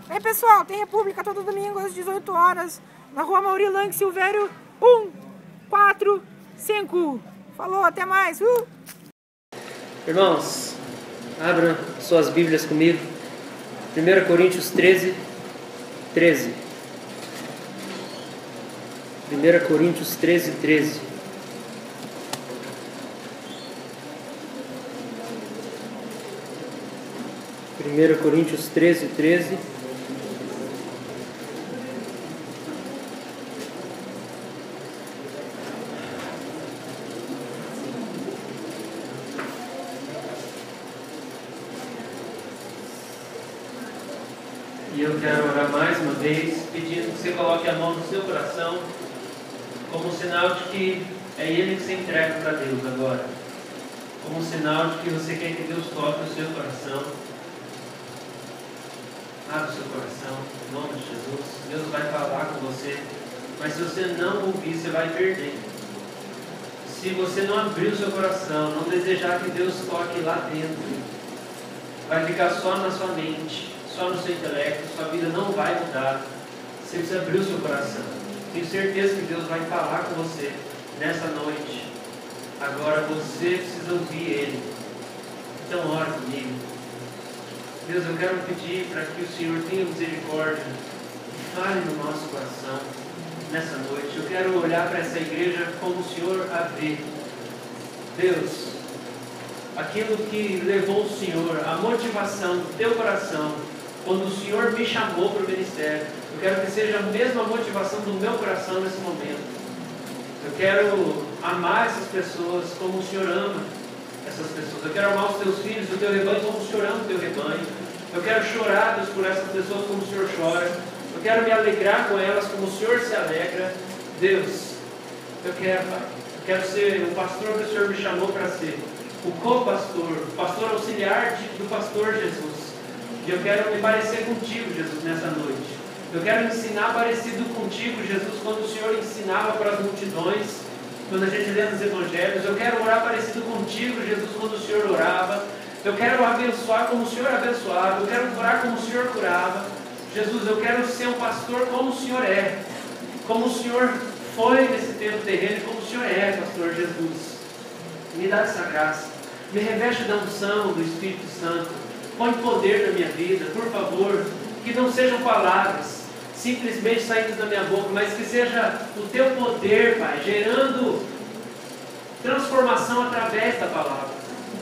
Ei, pessoal, tem República todo domingo às 18 horas na rua Mauri Lang Silvério 145. Falou, até mais. Irmãos, abram suas Bíblias comigo. 1 Coríntios 13, 13. 1 Coríntios 13, 13. Primeira Coríntios 13, 13. E eu quero orar mais uma vez, pedindo que você coloque a mão no seu coração, como um sinal de que é Ele que se entrega para Deus agora. Como um sinal de que você quer que Deus toque o seu coração. Abre o seu coração, em nome de Jesus. Deus vai falar com você, mas se você não ouvir, você vai perder. Se você não abrir o seu coração, não desejar que Deus toque lá dentro, vai ficar só na sua mente, só no seu intelecto, sua vida não vai mudar. Você precisa abrir o seu coração. Tenho certeza que Deus vai falar com você nessa noite. Agora você precisa ouvir Ele. Então ora comigo. Deus, eu quero pedir para que o Senhor tenha misericórdia e fale no nosso coração nessa noite. Eu quero olhar para essa igreja como o Senhor a vê. Deus, aquilo que levou o Senhor, a motivação do teu coração, quando o Senhor me chamou para o ministério, eu quero que seja a mesma motivação do meu coração nesse momento. Eu quero amar essas pessoas como o Senhor ama essas pessoas. Eu quero amar os teus filhos, o teu rebanho como o Senhor ama o teu rebanho. Eu quero chorar, Deus, por essas pessoas como o Senhor chora. Eu quero me alegrar com elas como o Senhor se alegra. Deus, eu quero, Pai. Eu quero ser o pastor que o Senhor me chamou para ser. O co-pastor, o pastor auxiliar do pastor Jesus. E eu quero me parecer contigo, Jesus, nessa noite. Eu quero ensinar parecido contigo, Jesus, quando o Senhor ensinava para as multidões, quando a gente lê nos evangelhos. Eu quero orar parecido contigo, Jesus, quando o Senhor orava. Eu quero abençoar como o Senhor abençoava. Eu quero curar como o Senhor curava. Jesus, eu quero ser um pastor como o Senhor é. Como o Senhor foi nesse tempo terreno, como o Senhor é, pastor Jesus. Me dá essa graça. Me reveste da unção do Espírito Santo. Põe poder na minha vida, por favor. Que não sejam palavras simplesmente saindo da minha boca, mas que seja o teu poder, Pai, gerando transformação através da palavra.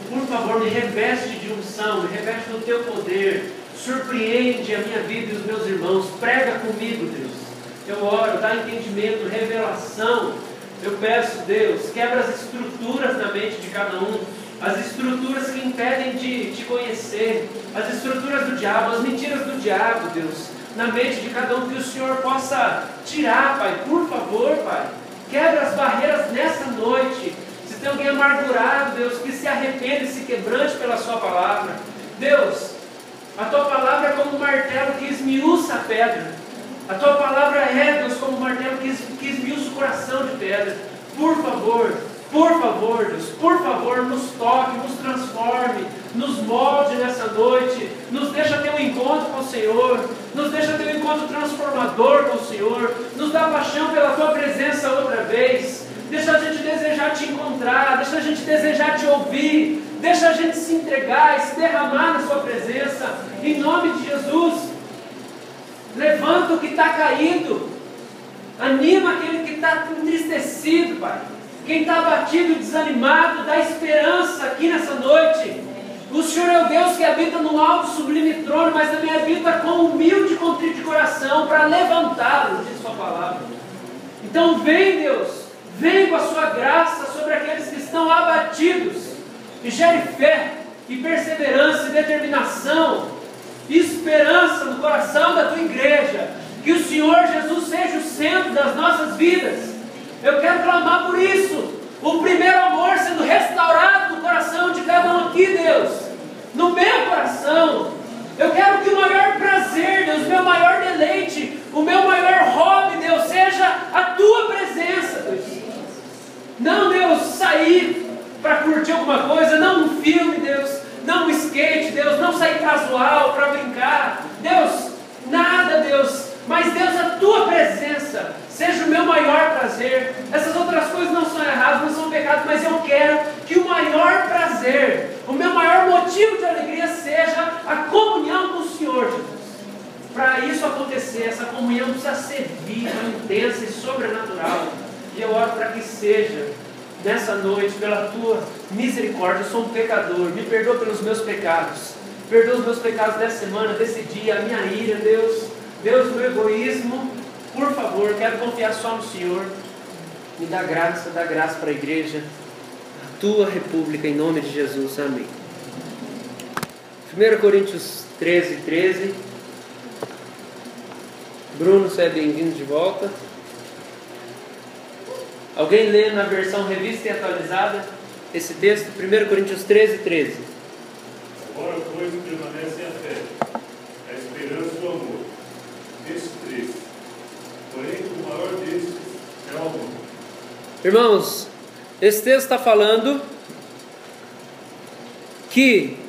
Por favor, me reveste de unção, me reveste do teu poder, surpreende a minha vida e os meus irmãos, prega comigo, Deus. Eu oro, dá entendimento, revelação. Eu peço, Deus, quebra as estruturas na mente de cada um, as estruturas que impedem de te conhecer, as estruturas do diabo, as mentiras do diabo, Deus, na mente de cada um, que o Senhor possa tirar, Pai, por favor, Pai. Quebra as barreiras nessa noite. Se tem alguém amargurado, Deus, que se arrepende e se quebrante pela sua palavra. Deus, a tua palavra é como um martelo que esmiuça a pedra. A tua palavra é, Deus, como um martelo que esmiuça o coração de pedra. Por favor, Deus, por favor, nos toque, nos transforme, nos molde nessa noite, nos deixa ter um encontro com o Senhor, nos deixa ter um encontro transformador com o Senhor, nos dá paixão pela Tua presença outra vez, deixa a gente desejar Te encontrar, deixa a gente desejar Te ouvir, deixa a gente se entregar e se derramar na Sua presença, em nome de Jesus. Levanta o que está caído, anima aquele que está entristecido, Pai. Quem está abatido e desanimado, dá esperança aqui nessa noite. O Senhor é o Deus que habita no alto sublime trono, mas também habita com humilde e contrito de coração para levantá-lo, diz Sua palavra. Então vem, Deus, vem com a Sua graça sobre aqueles que estão abatidos, e gere fé, e perseverança, e determinação, e esperança no coração da Tua igreja. Que o Senhor Jesus seja o centro das nossas vidas. Eu quero clamar por isso, o primeiro amor sendo restaurado no coração de cada um aqui, Deus, no meu coração. Eu quero que o maior prazer, Deus, o meu maior deleite, o meu maior hobby, Deus, seja a Tua presença, Deus. Não, Deus, sair para curtir alguma coisa, não um filme, não sair para zoar ou para brincar. Deus, nada, Deus, mas Deus, a tua presença seja o meu maior prazer. Essas outras coisas não são erradas, não são pecados, mas eu quero que o maior prazer, o meu maior motivo de alegria seja a comunhão com o Senhor, Jesus. Para isso acontecer, essa comunhão precisa ser viva, intensa e sobrenatural. E eu oro para que seja nessa noite, pela tua misericórdia. Eu sou um pecador, me perdoa pelos meus pecados, perdoa os meus pecados dessa semana, desse dia, a minha ira, Deus, o meu egoísmo. Por favor, quero confiar só no Senhor. Me dá graça para a igreja, a tua república, em nome de Jesus, amém. 1 Coríntios 13. Bruno, você é bem-vindo de volta. Alguém lê na versão revista e atualizada esse texto, 1 Coríntios 13. Agora, pois, permanecem a fé, a esperança e o amor. Esses três. Porém, o maior desses é o amor. Irmãos, esse texto está falando que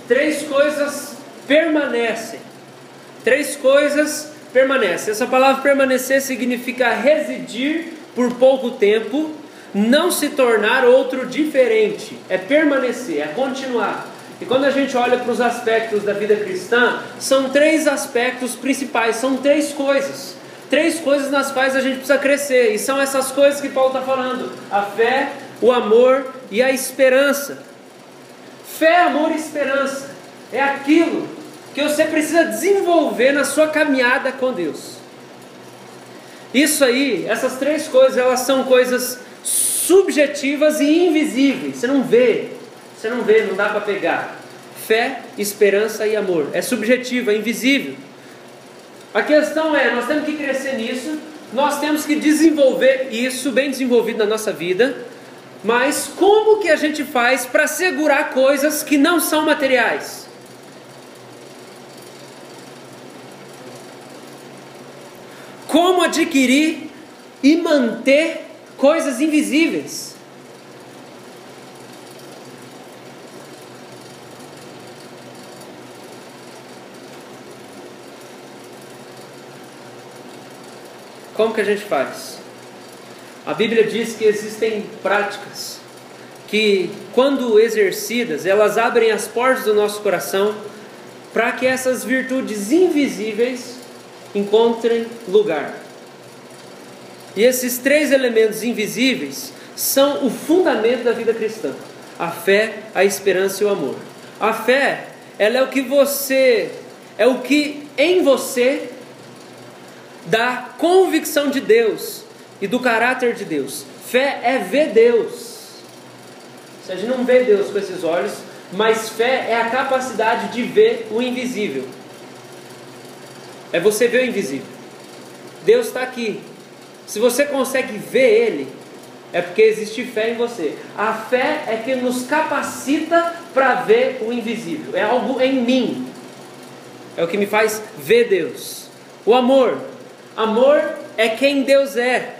três coisas permanecem. Essa palavra permanecer significa residir por pouco tempo, não se tornar outro diferente. É permanecer, é continuar. E quando a gente olha para os aspectos da vida cristã, são três aspectos principais, são três coisas nas quais a gente precisa crescer. E são essas coisas que Paulo está falando: a fé, o amor e a esperança. Fé, amor e esperança é aquilo que você precisa desenvolver na sua caminhada com Deus. Isso aí, essas três coisas, elas são coisas subjetivas e invisíveis. Você não vê, não dá para pegar. Fé, esperança e amor. É subjetivo, é invisível. A questão é, nós temos que crescer nisso, nós temos que desenvolver isso, bem desenvolvido na nossa vida. Mas como que a gente faz para segurar coisas que não são materiais? Como adquirir e manter coisas invisíveis? Como que a gente faz? A Bíblia diz que existem práticas que, quando exercidas, elas abrem as portas do nosso coração para que essas virtudes invisíveis encontrem lugar. E esses três elementos invisíveis são o fundamento da vida cristã: a fé, a esperança e o amor. A fé, ela é o que em você dá convicção de Deus e do caráter de Deus. Fé é ver Deus. A gente não vê Deus com esses olhos, mas fé é a capacidade de ver o invisível. É você ver o invisível. Deus está aqui. Se você consegue ver Ele, é porque existe fé em você. A fé é que nos capacita para ver o invisível. É algo em mim. É o que me faz ver Deus. O amor. Amor é quem Deus é.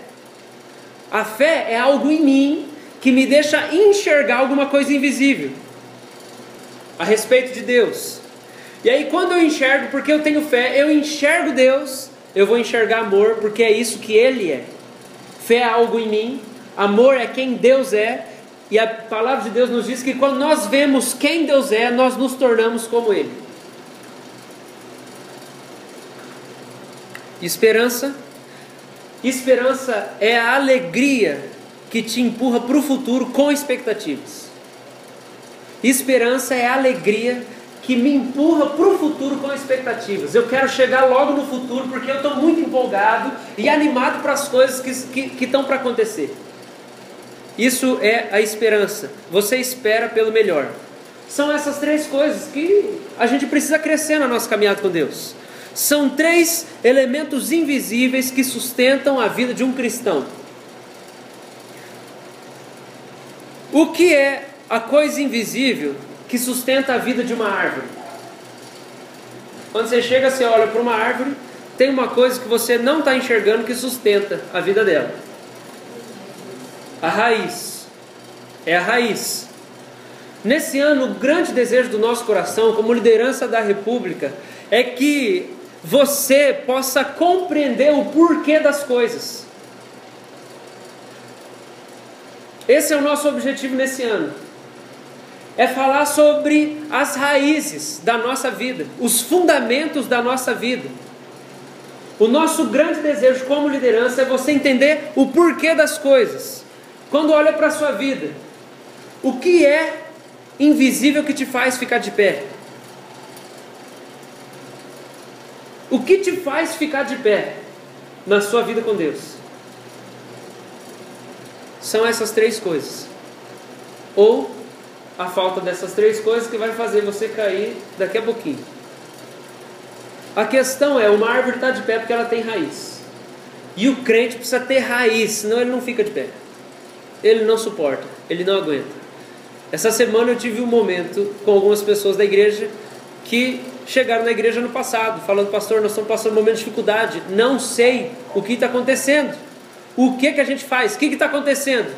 A fé é algo em mim que me deixa enxergar alguma coisa invisível a respeito de Deus. E aí quando eu enxergo, porque eu tenho fé, eu enxergo Deus, eu vou enxergar amor, porque é isso que Ele é. Fé é algo em mim, amor é quem Deus é, e a palavra de Deus nos diz que quando nós vemos quem Deus é, nós nos tornamos como Ele. Esperança. Esperança é a alegria que te empurra para o futuro com expectativas. Esperança é a alegria que me empurra para o futuro com expectativas. Eu quero chegar logo no futuro porque eu estou muito empolgado e animado para as coisas que estão para acontecer. Isso é a esperança. Você espera pelo melhor. São essas três coisas que a gente precisa crescer na nossa caminhada com Deus. São três elementos invisíveis que sustentam a vida de um cristão. O que é a coisa invisível que sustenta a vida de uma árvore? Quando você chega, você olha para uma árvore, tem uma coisa que você não está enxergando que sustenta a vida dela. A raiz. É a raiz. Nesse ano, o grande desejo do nosso coração, como liderança da República, é que você possa compreender o porquê das coisas. Esse é o nosso objetivo nesse ano. É falar sobre as raízes da nossa vida, os fundamentos da nossa vida. O nosso grande desejo como liderança é você entender o porquê das coisas. Quando olha para a sua vida, o que é invisível que te faz ficar de pé? O que te faz ficar de pé na sua vida com Deus? São essas três coisas. Ou a falta dessas três coisas que vai fazer você cair daqui a pouquinho. A questão é, uma árvore está de pé porque ela tem raiz. E o crente precisa ter raiz, senão ele não fica de pé. Ele não suporta, ele não aguenta. Essa semana eu tive um momento com algumas pessoas da igreja que chegaram na igreja no passado, falando: pastor, nós estamos passando um momento de dificuldade, não sei o que está acontecendo. O que a gente faz? O que está acontecendo?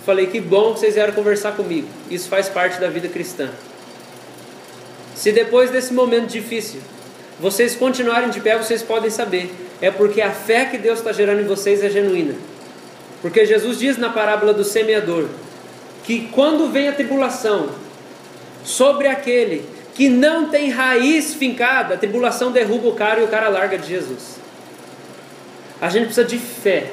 Falei: que bom que vocês vieram conversar comigo. Isso faz parte da vida cristã. Se depois desse momento difícil vocês continuarem de pé, vocês podem saber, é porque a fé que Deus está gerando em vocês é genuína. Porque Jesus diz na parábola do semeador que quando vem a tribulação sobre aquele que não tem raiz fincada, a tribulação derruba o cara e o cara larga de Jesus. A gente precisa de fé,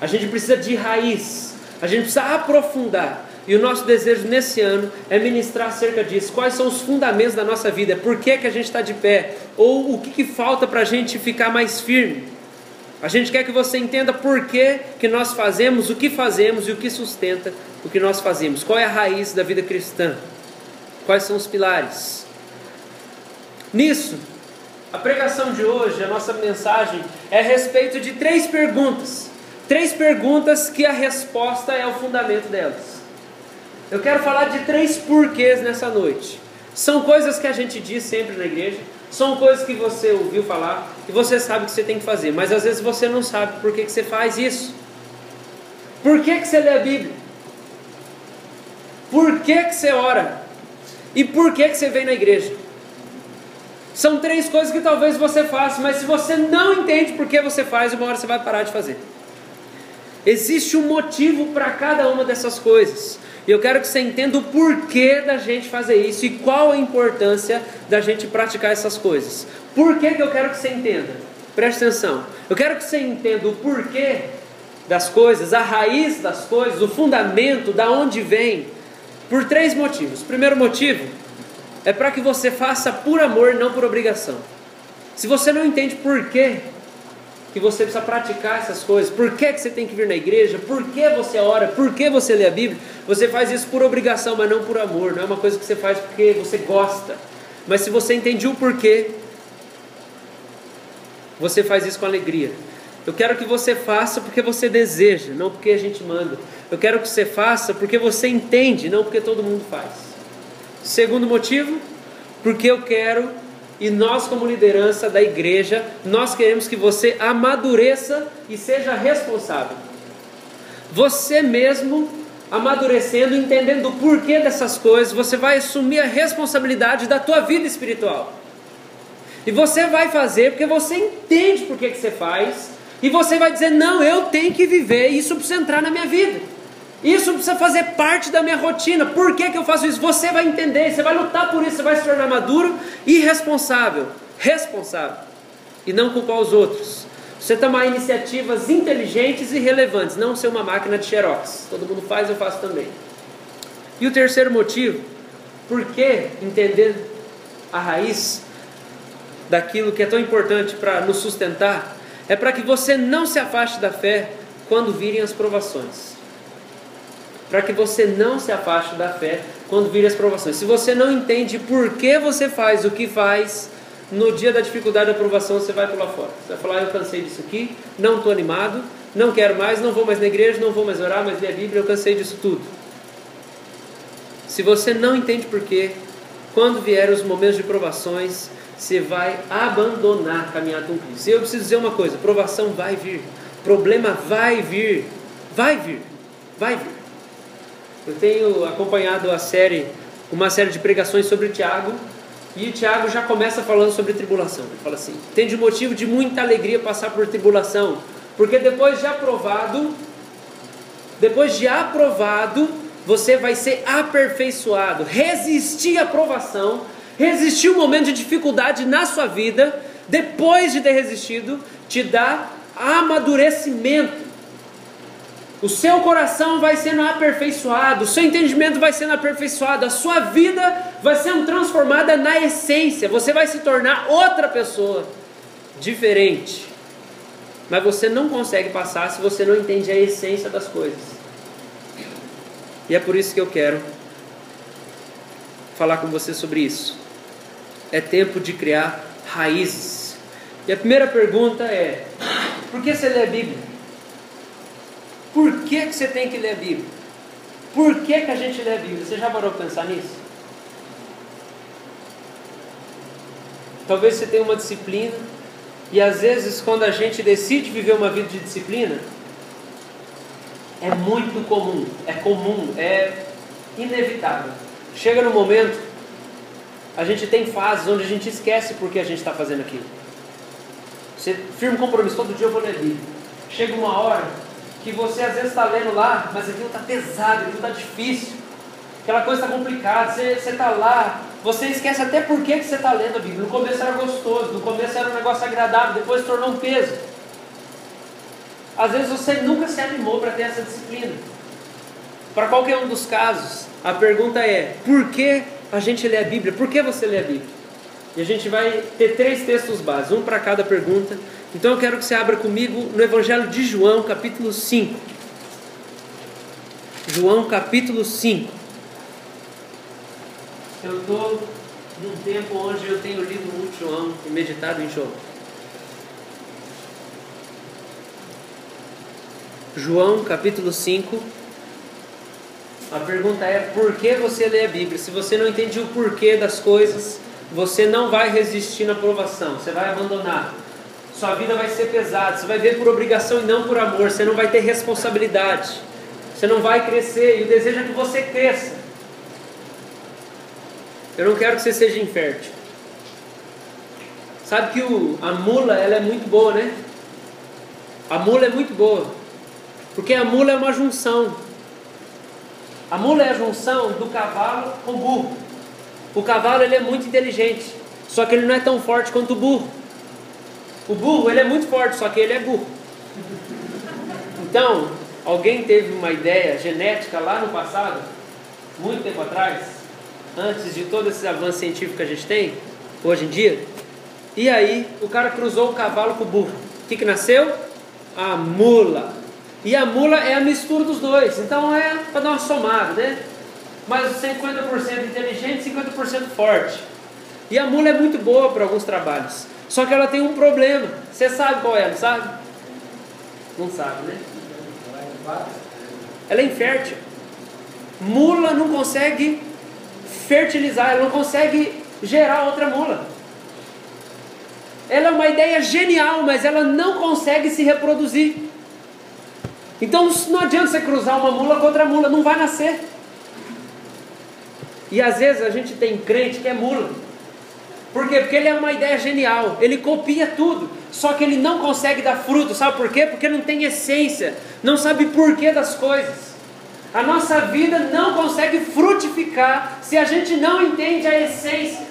a gente precisa de raiz, a gente precisa aprofundar. E o nosso desejo nesse ano é ministrar acerca disso. Quais são os fundamentos da nossa vida? Por que a gente está de pé? Ou o que falta para a gente ficar mais firme? A gente quer que você entenda por que nós fazemos o que fazemos e o que sustenta o que nós fazemos. Qual é a raiz da vida cristã? Quais são os pilares? Nisso, a pregação de hoje, a nossa mensagem é a respeito de três perguntas. Três perguntas que a resposta é o fundamento delas. Eu quero falar de três porquês nessa noite. São coisas que a gente diz sempre na igreja, são coisas que você ouviu falar e você sabe que você tem que fazer, mas às vezes você não sabe por que você faz isso. Por que você lê a Bíblia? Por que você ora? E por que você vem na igreja? São três coisas que talvez você faça, mas se você não entende por que você faz, uma hora você vai parar de fazer. Existe um motivo para cada uma dessas coisas. E eu quero que você entenda o porquê da gente fazer isso e qual a importância da gente praticar essas coisas. Por que eu quero que você entenda? Preste atenção. Eu quero que você entenda o porquê das coisas, a raiz das coisas, o fundamento, da onde vem, por três motivos. O primeiro motivo é para que você faça por amor, não por obrigação. Se você não entende por que você precisa praticar essas coisas, por que você tem que vir na igreja, por que você ora, por que você lê a Bíblia, você faz isso por obrigação, mas não por amor. Não é uma coisa que você faz porque você gosta, mas se você entende o porquê, você faz isso com alegria. Eu quero que você faça porque você deseja, não porque a gente manda. Eu quero que você faça porque você entende, não porque todo mundo faz. Segundo motivo, porque eu quero, e nós como liderança da igreja, nós queremos que você amadureça e seja responsável. Você mesmo amadurecendo, entendendo o porquê dessas coisas, você vai assumir a responsabilidade da tua vida espiritual. E você vai fazer porque você entende por que você faz, e você vai dizer: não, eu tenho que viver, isso precisa entrar na minha vida, isso precisa fazer parte da minha rotina. Por que eu faço isso? Você vai entender, você vai lutar por isso, você vai se tornar maduro e responsável, e não culpar os outros. Você tomar iniciativas inteligentes e relevantes, não ser uma máquina de xerox. Todo mundo faz, eu faço também. E o terceiro motivo, por que entender a raiz daquilo que é tão importante para nos sustentar, é para que você não se afaste da fé quando virem as provações. Para que você não se afaste da fé quando virem as provações. Se você não entende por que você faz o que faz, no dia da dificuldade da provação você vai pular fora. Você vai falar: eu cansei disso aqui, não estou animado, não quero mais, não vou mais na igreja, não vou mais orar, mais ler a Bíblia, eu cansei disso tudo. Se você não entende por quê, quando vierem os momentos de provações, você vai abandonar a caminhada com Cristo. E eu preciso dizer uma coisa: provação vai vir, problema vai vir. Eu tenho acompanhado a série uma série de pregações sobre Tiago, e Tiago já começa falando sobre tribulação. Ele fala assim: tende motivo de muita alegria passar por tribulação, porque depois de aprovado, você vai ser aperfeiçoado. Resistir à provação, resistir um momento de dificuldade na sua vida, depois de ter resistido, te dá amadurecimento. O seu coração vai sendo aperfeiçoado, o seu entendimento vai sendo aperfeiçoado, a sua vida vai sendo transformada na essência, você vai se tornar outra pessoa, diferente. Mas você não consegue passar se você não entende a essência das coisas. E é por isso que eu quero falar com você sobre isso. É tempo de criar raízes. E a primeira pergunta é: por que você lê a Bíblia? Por que você tem que ler a Bíblia? Por que a gente lê a Bíblia? Você já parou para pensar nisso? Talvez você tenha uma disciplina, e às vezes quando a gente decide viver uma vida de disciplina, é muito comum, é inevitável. Chega no momento, a gente tem fases onde a gente esquece por que a gente está fazendo aquilo. Você firma um compromisso: todo dia eu vou ler a Bíblia. Chega uma hora que você às vezes está lendo lá, mas aquilo está pesado, aquilo está difícil, aquela coisa está complicada, você está lá, você esquece até por que você está lendo a Bíblia. No começo era gostoso, no começo era um negócio agradável, depois se tornou um peso. Às vezes você nunca se animou para ter essa disciplina. Para qualquer um dos casos, a pergunta é: por que a gente lê a Bíblia? Por que você lê a Bíblia? E a gente vai ter 3 textos básicos, um para cada pergunta. Então eu quero que você abra comigo no Evangelho de João, capítulo 5. João, capítulo 5. Eu estou num tempo onde eu tenho lido muito João e meditado em João. João, capítulo 5. A pergunta é: por que você lê a Bíblia? Se você não entende o porquê das coisas, você não vai resistir na provação, você vai abandonar. Sua vida vai ser pesada, você vai ver por obrigação e não por amor, você não vai ter responsabilidade, você não vai crescer, e o desejo é que você cresça. Eu não quero que você seja infértil. Sabe que a mula, ela é muito boa, né? A mula é muito boa, porque a mula é uma junção. A mula é a junção do cavalo com o burro. O cavalo, ele é muito inteligente, só que ele não é tão forte quanto o burro. O burro, ele é muito forte, só que ele é burro. Então, alguém teve uma ideia genética lá no passado, muito tempo atrás, antes de todo esse avanço científico que a gente tem hoje em dia, e aí o cara cruzou o cavalo com o burro. O que nasceu? A mula. E a mula é a mistura dos dois, então é para dar uma somada, né? Mas 50% inteligente, 50% forte. E a mula é muito boa para alguns trabalhos, só que ela tem um problema. Você sabe qual é, não sabe? Não sabe, né? Ela é infértil. Mula não consegue fertilizar, ela não consegue gerar outra mula. Ela é uma ideia genial, mas ela não consegue se reproduzir. Então não adianta você cruzar uma mula com outra mula, não vai nascer. E às vezes a gente tem crente que é mula. Por quê? Porque ele é uma ideia genial, ele copia tudo, só que ele não consegue dar fruto. Sabe por quê? Porque não tem essência, não sabe porquê das coisas. A nossa vida não consegue frutificar se a gente não entende a essência.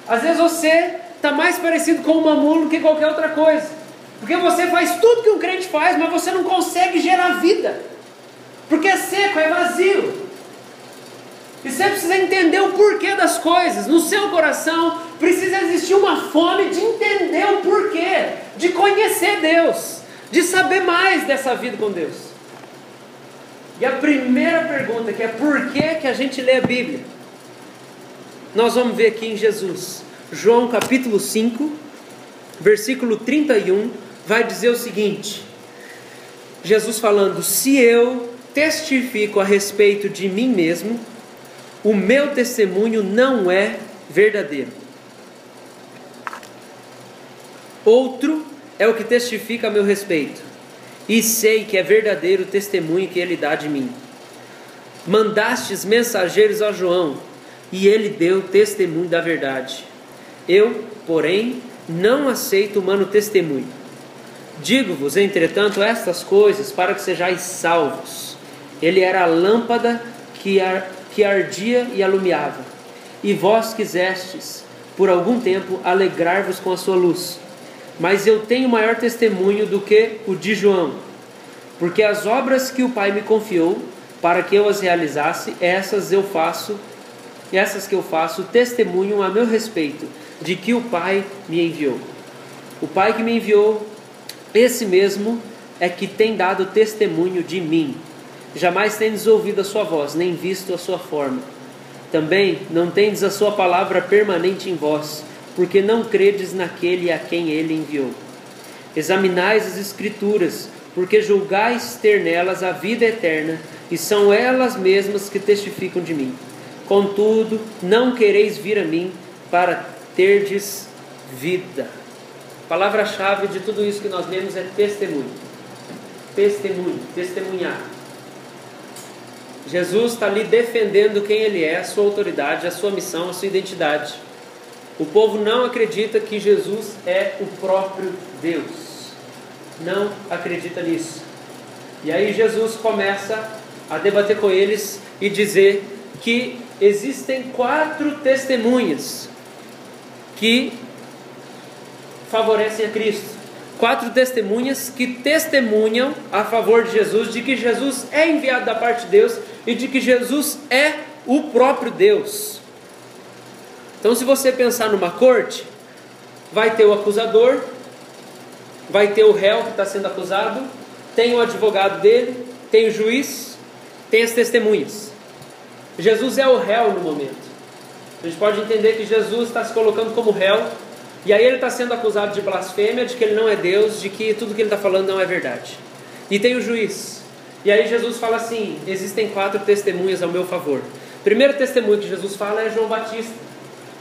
Às vezes você está mais parecido com uma mula do que qualquer outra coisa, porque você faz tudo que um crente faz, mas você não consegue gerar vida, porque é seco, é vazio. E você precisa entender o porquê das coisas. No seu coração precisa existir uma fome de entender o porquê, de conhecer Deus, de saber mais dessa vida com Deus. E a primeira pergunta, que é por que a gente lê a Bíblia, nós vamos ver aqui em Jesus. João capítulo 5, versículo 31, vai dizer o seguinte: Jesus falando: se eu testifico a respeito de mim mesmo, o meu testemunho não é verdadeiro. Outro é o que testifica a meu respeito, e sei que é verdadeiro o testemunho que ele dá de mim. Mandastes mensageiros a João, e ele deu testemunho da verdade. Eu, porém, não aceito humano testemunho. Digo-vos, entretanto, estas coisas para que sejais salvos. Ele era a lâmpada que ardia e alumiava, e vós quisestes, por algum tempo, alegrar-vos com a sua luz. Mas eu tenho maior testemunho do que o de João, porque as obras que o Pai me confiou, para que eu as realizasse, essas que eu faço, testemunham a meu respeito, de que o Pai me enviou. O Pai que me enviou, esse mesmo é que tem dado testemunho de mim. Jamais tendes ouvido a sua voz, nem visto a sua forma. Também não tendes a sua palavra permanente em vós, porque não credes naquele a quem ele enviou. Examinais as Escrituras, porque julgais ter nelas a vida eterna, e são elas mesmas que testificam de mim. Contudo, não quereis vir a mim para terdes vida. A palavra-chave de tudo isso que nós lemos é testemunho. Testemunho, testemunhar. Jesus está ali defendendo quem ele é, a sua autoridade, a sua missão, a sua identidade. O povo não acredita que Jesus é o próprio Deus. Não acredita nisso. E aí Jesus começa a debater com eles e dizer que existem 4 testemunhas que favorecem a Cristo. 4 testemunhas que testemunham a favor de Jesus, de que Jesus é enviado da parte de Deus e de que Jesus é o próprio Deus. Então, se você pensar numa corte, vai ter o acusador, vai ter o réu que está sendo acusado, tem o advogado dele, tem o juiz, tem as testemunhas. Jesus é o réu no momento. A gente pode entender que Jesus está se colocando como réu, e aí ele está sendo acusado de blasfêmia, de que ele não é Deus, de que tudo que ele está falando não é verdade. E tem o juiz. E aí Jesus fala assim, existem 4 testemunhas ao meu favor. O primeiro testemunho que Jesus fala é João Batista.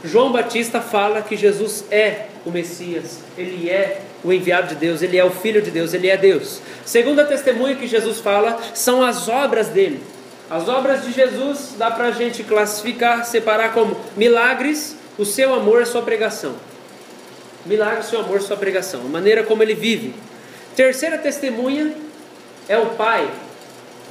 João Batista fala que Jesus é o Messias, ele é o enviado de Deus, ele é o Filho de Deus, ele é Deus. Segundo testemunho que Jesus fala são as obras dele. As obras de Jesus dá para a gente classificar, separar como milagres, o seu amor e a sua pregação. Milagres, o seu amor e a sua pregação, a maneira como ele vive. Terceira testemunha é o Pai.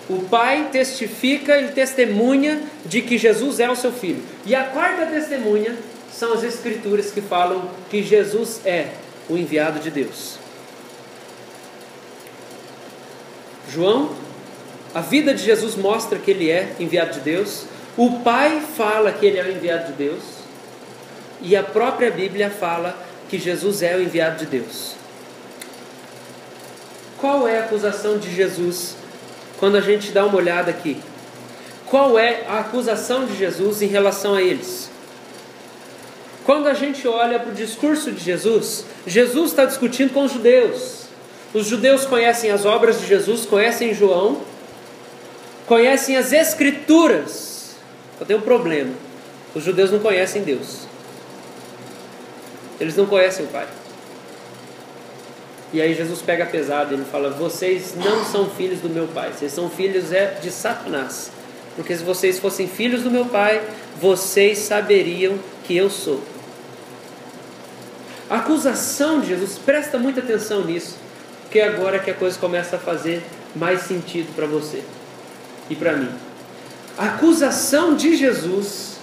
O Pai testifica, ele testemunha de que Jesus é o seu Filho. E a quarta testemunha são as Escrituras que falam que Jesus é o enviado de Deus. João, a vida de Jesus mostra que ele é enviado de Deus. O Pai fala que ele é o enviado de Deus. E a própria Bíblia fala que Jesus é o enviado de Deus. Qual é a acusação de Jesus quando a gente dá uma olhada aqui? Qual é a acusação de Jesus em relação a eles? Quando a gente olha para o discurso de Jesus, Jesus está discutindo com os judeus. Os judeus conhecem as obras de Jesus, conhecem João, conhecem as Escrituras. Só tem um problema: os judeus não conhecem Deus. Eles não conhecem o Pai. E aí Jesus pega pesado, ele fala: vocês não são filhos do meu Pai, vocês são filhos de Satanás. Porque se vocês fossem filhos do meu Pai, vocês saberiam que eu sou. A acusação de Jesus, presta muita atenção nisso, porque agora que a coisa começa a fazer mais sentido para você e para mim. A acusação de Jesus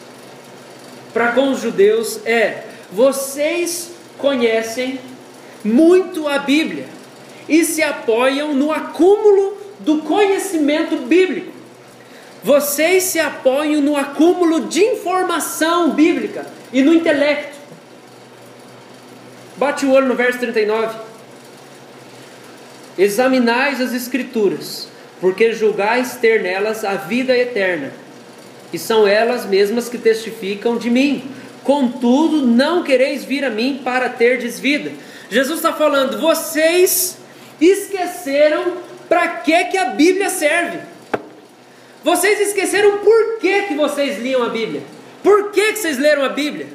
para com os judeus é: vocês conhecem muito a Bíblia e se apoiam no acúmulo do conhecimento bíblico. Vocês se apoiam no acúmulo de informação bíblica e no intelecto. Bate o olho no verso 39. Examinais as Escrituras, porque julgais ter nelas a vida eterna, e são elas mesmas que testificam de mim. Contudo, não quereis vir a mim para terdes vida. Jesus está falando: vocês esqueceram para que a Bíblia serve. Vocês esqueceram por que vocês liam a Bíblia. Por que vocês leram a Bíblia?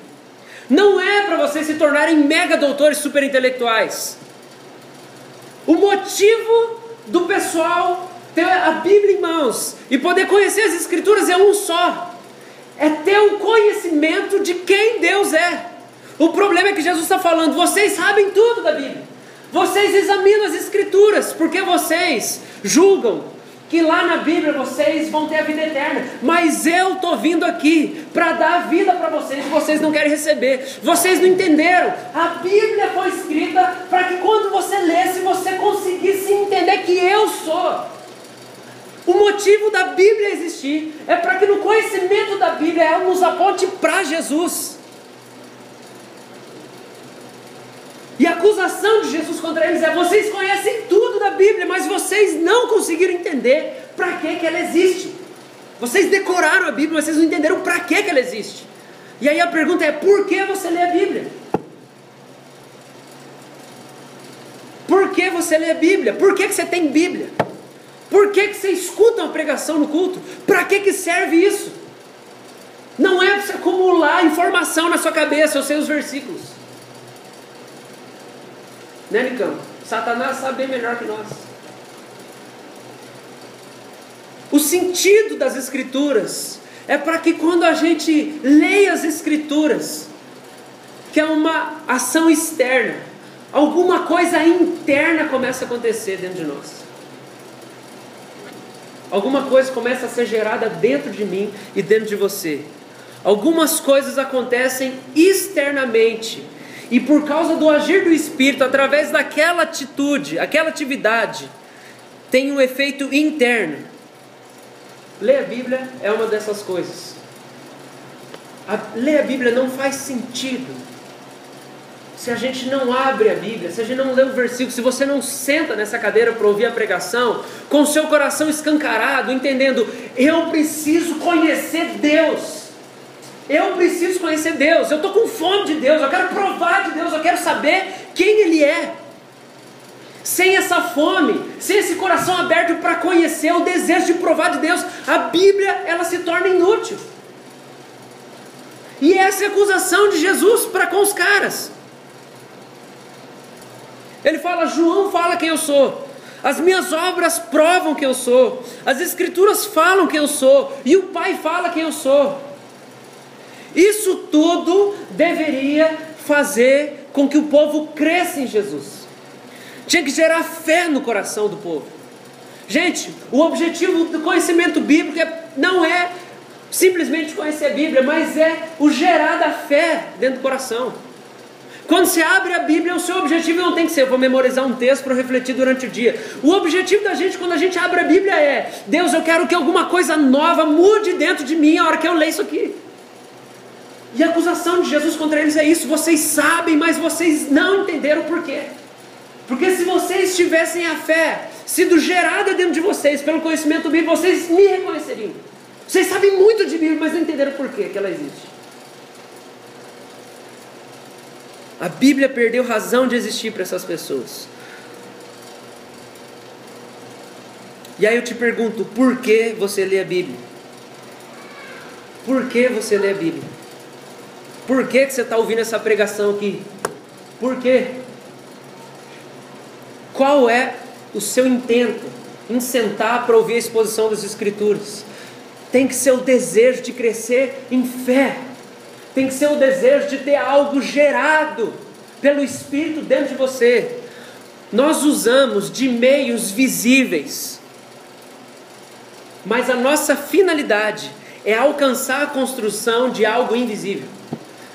Não é para vocês se tornarem mega doutores super intelectuais. O motivo do pessoal ter a Bíblia em mãos e poder conhecer as Escrituras é um só: é ter o conhecimento de quem Deus é. O problema é que Jesus está falando, vocês sabem tudo da Bíblia, vocês examinam as Escrituras, porque vocês julgam que lá na Bíblia vocês vão ter a vida eterna, mas eu estou vindo aqui para dar a vida para vocês, e vocês não querem receber. Vocês não entenderam, a Bíblia foi escrita para que quando você lesse, você conseguisse entender que eu sou. O motivo da Bíblia existir é para que no conhecimento da Bíblia ela nos aponte para Jesus. E a acusação de Jesus contra eles é: vocês conhecem tudo da Bíblia, mas vocês não conseguiram entender para que ela existe. Vocês decoraram a Bíblia, mas vocês não entenderam para que ela existe. E aí a pergunta é: por que você lê a Bíblia? Por que você lê a Bíblia? Por que você tem Bíblia? Por que você escuta uma pregação no culto? Para que serve isso? Não é para você acumular informação na sua cabeça, eu sei os versículos. Né, Nicão? Satanás sabe bem melhor que nós. O sentido das Escrituras é para que quando a gente leia as Escrituras, que é uma ação externa, alguma coisa interna começa a acontecer dentro de nós. Alguma coisa começa a ser gerada dentro de mim e dentro de você. Algumas coisas acontecem externamente, e por causa do agir do Espírito, através daquela atitude, aquela atividade, tem um efeito interno. Ler a Bíblia é uma dessas coisas. Ler a Bíblia não faz sentido se a gente não abre a Bíblia, se a gente não lê o versículo, se você não senta nessa cadeira para ouvir a pregação, com o seu coração escancarado, entendendo: eu preciso conhecer Deus. Eu preciso conhecer Deus, eu estou com fome de Deus, eu quero provar de Deus, eu quero saber quem Ele é. Sem essa fome, sem esse coração aberto para conhecer, o desejo de provar de Deus, a Bíblia ela se torna inútil. E essa é a acusação de Jesus para com os caras. Ele fala: João fala quem eu sou, as minhas obras provam quem eu sou, as Escrituras falam quem eu sou, e o Pai fala quem eu sou. Isso tudo deveria fazer com que o povo cresça em Jesus. Tinha que gerar fé no coração do povo. Gente, o objetivo do conhecimento bíblico não é simplesmente conhecer a Bíblia, mas é o gerar da fé dentro do coração. Quando você abre a Bíblia, o seu objetivo não tem que ser: eu vou memorizar um texto para refletir durante o dia. O objetivo da gente, quando a gente abre a Bíblia, é: Deus, eu quero que alguma coisa nova mude dentro de mim a hora que eu leio isso aqui. E a acusação de Jesus contra eles é isso: vocês sabem, mas vocês não entenderam por quê. Porque se vocês tivessem a fé sido gerada dentro de vocês pelo conhecimento bíblico, vocês me reconheceriam. Vocês sabem muito de Bíblia, mas não entenderam por quê que ela existe. A Bíblia perdeu razão de existir para essas pessoas. E aí eu te pergunto: por que você lê a Bíblia? Por que você lê a Bíblia? Por que você está ouvindo essa pregação aqui? Por quê? Qual é o seu intento em sentar para ouvir a exposição das Escrituras? Tem que ser o desejo de crescer em fé. Tem que ser o desejo de ter algo gerado pelo Espírito dentro de você. Nós usamos de meios visíveis, mas a nossa finalidade é alcançar a construção de algo invisível.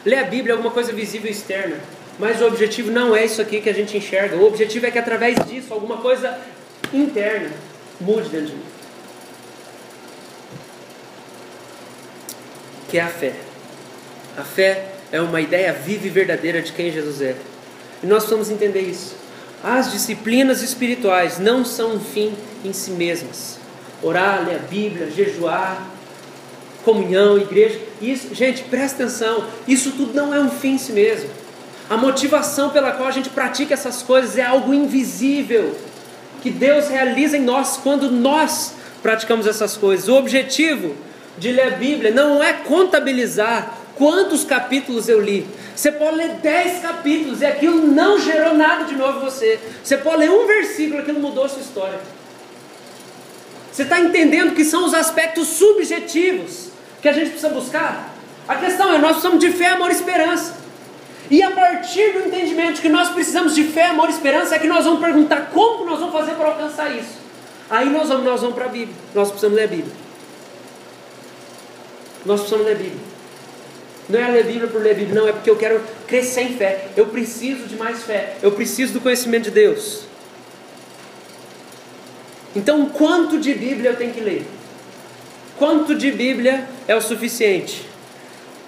Ler a Bíblia é alguma coisa visível externa, mas o objetivo não é isso aqui que a gente enxerga. O objetivo é que através disso, alguma coisa interna mude dentro de mim, que é a fé. A fé é uma ideia viva e verdadeira de quem Jesus é. E nós precisamos entender isso. As disciplinas espirituais não são um fim em si mesmas. Orar, ler a Bíblia, jejuar, comunhão, igreja, isso, gente, presta atenção, isso tudo não é um fim em si mesmo. A motivação pela qual a gente pratica essas coisas é algo invisível, que Deus realiza em nós quando nós praticamos essas coisas. O objetivo de ler a Bíblia não é contabilizar quantos capítulos eu li. Você pode ler 10 capítulos e aquilo não gerou nada de novo em você. Você pode ler um versículo e aquilo mudou a sua história. Você está entendendo que são os aspectos subjetivos que a gente precisa buscar? A questão é, nós precisamos de fé, amor e esperança. E a partir do entendimento que nós precisamos de fé, amor e esperança, é que nós vamos perguntar como nós vamos fazer para alcançar isso. Aí nós vamos para a Bíblia. Nós precisamos ler a Bíblia. Nós precisamos ler a Bíblia. Não é ler a Bíblia por ler a Bíblia, não, é porque eu quero crescer em fé. Eu preciso de mais fé. Eu preciso do conhecimento de Deus. Então, quanto de Bíblia eu tenho que ler? Quanto de Bíblia é o suficiente?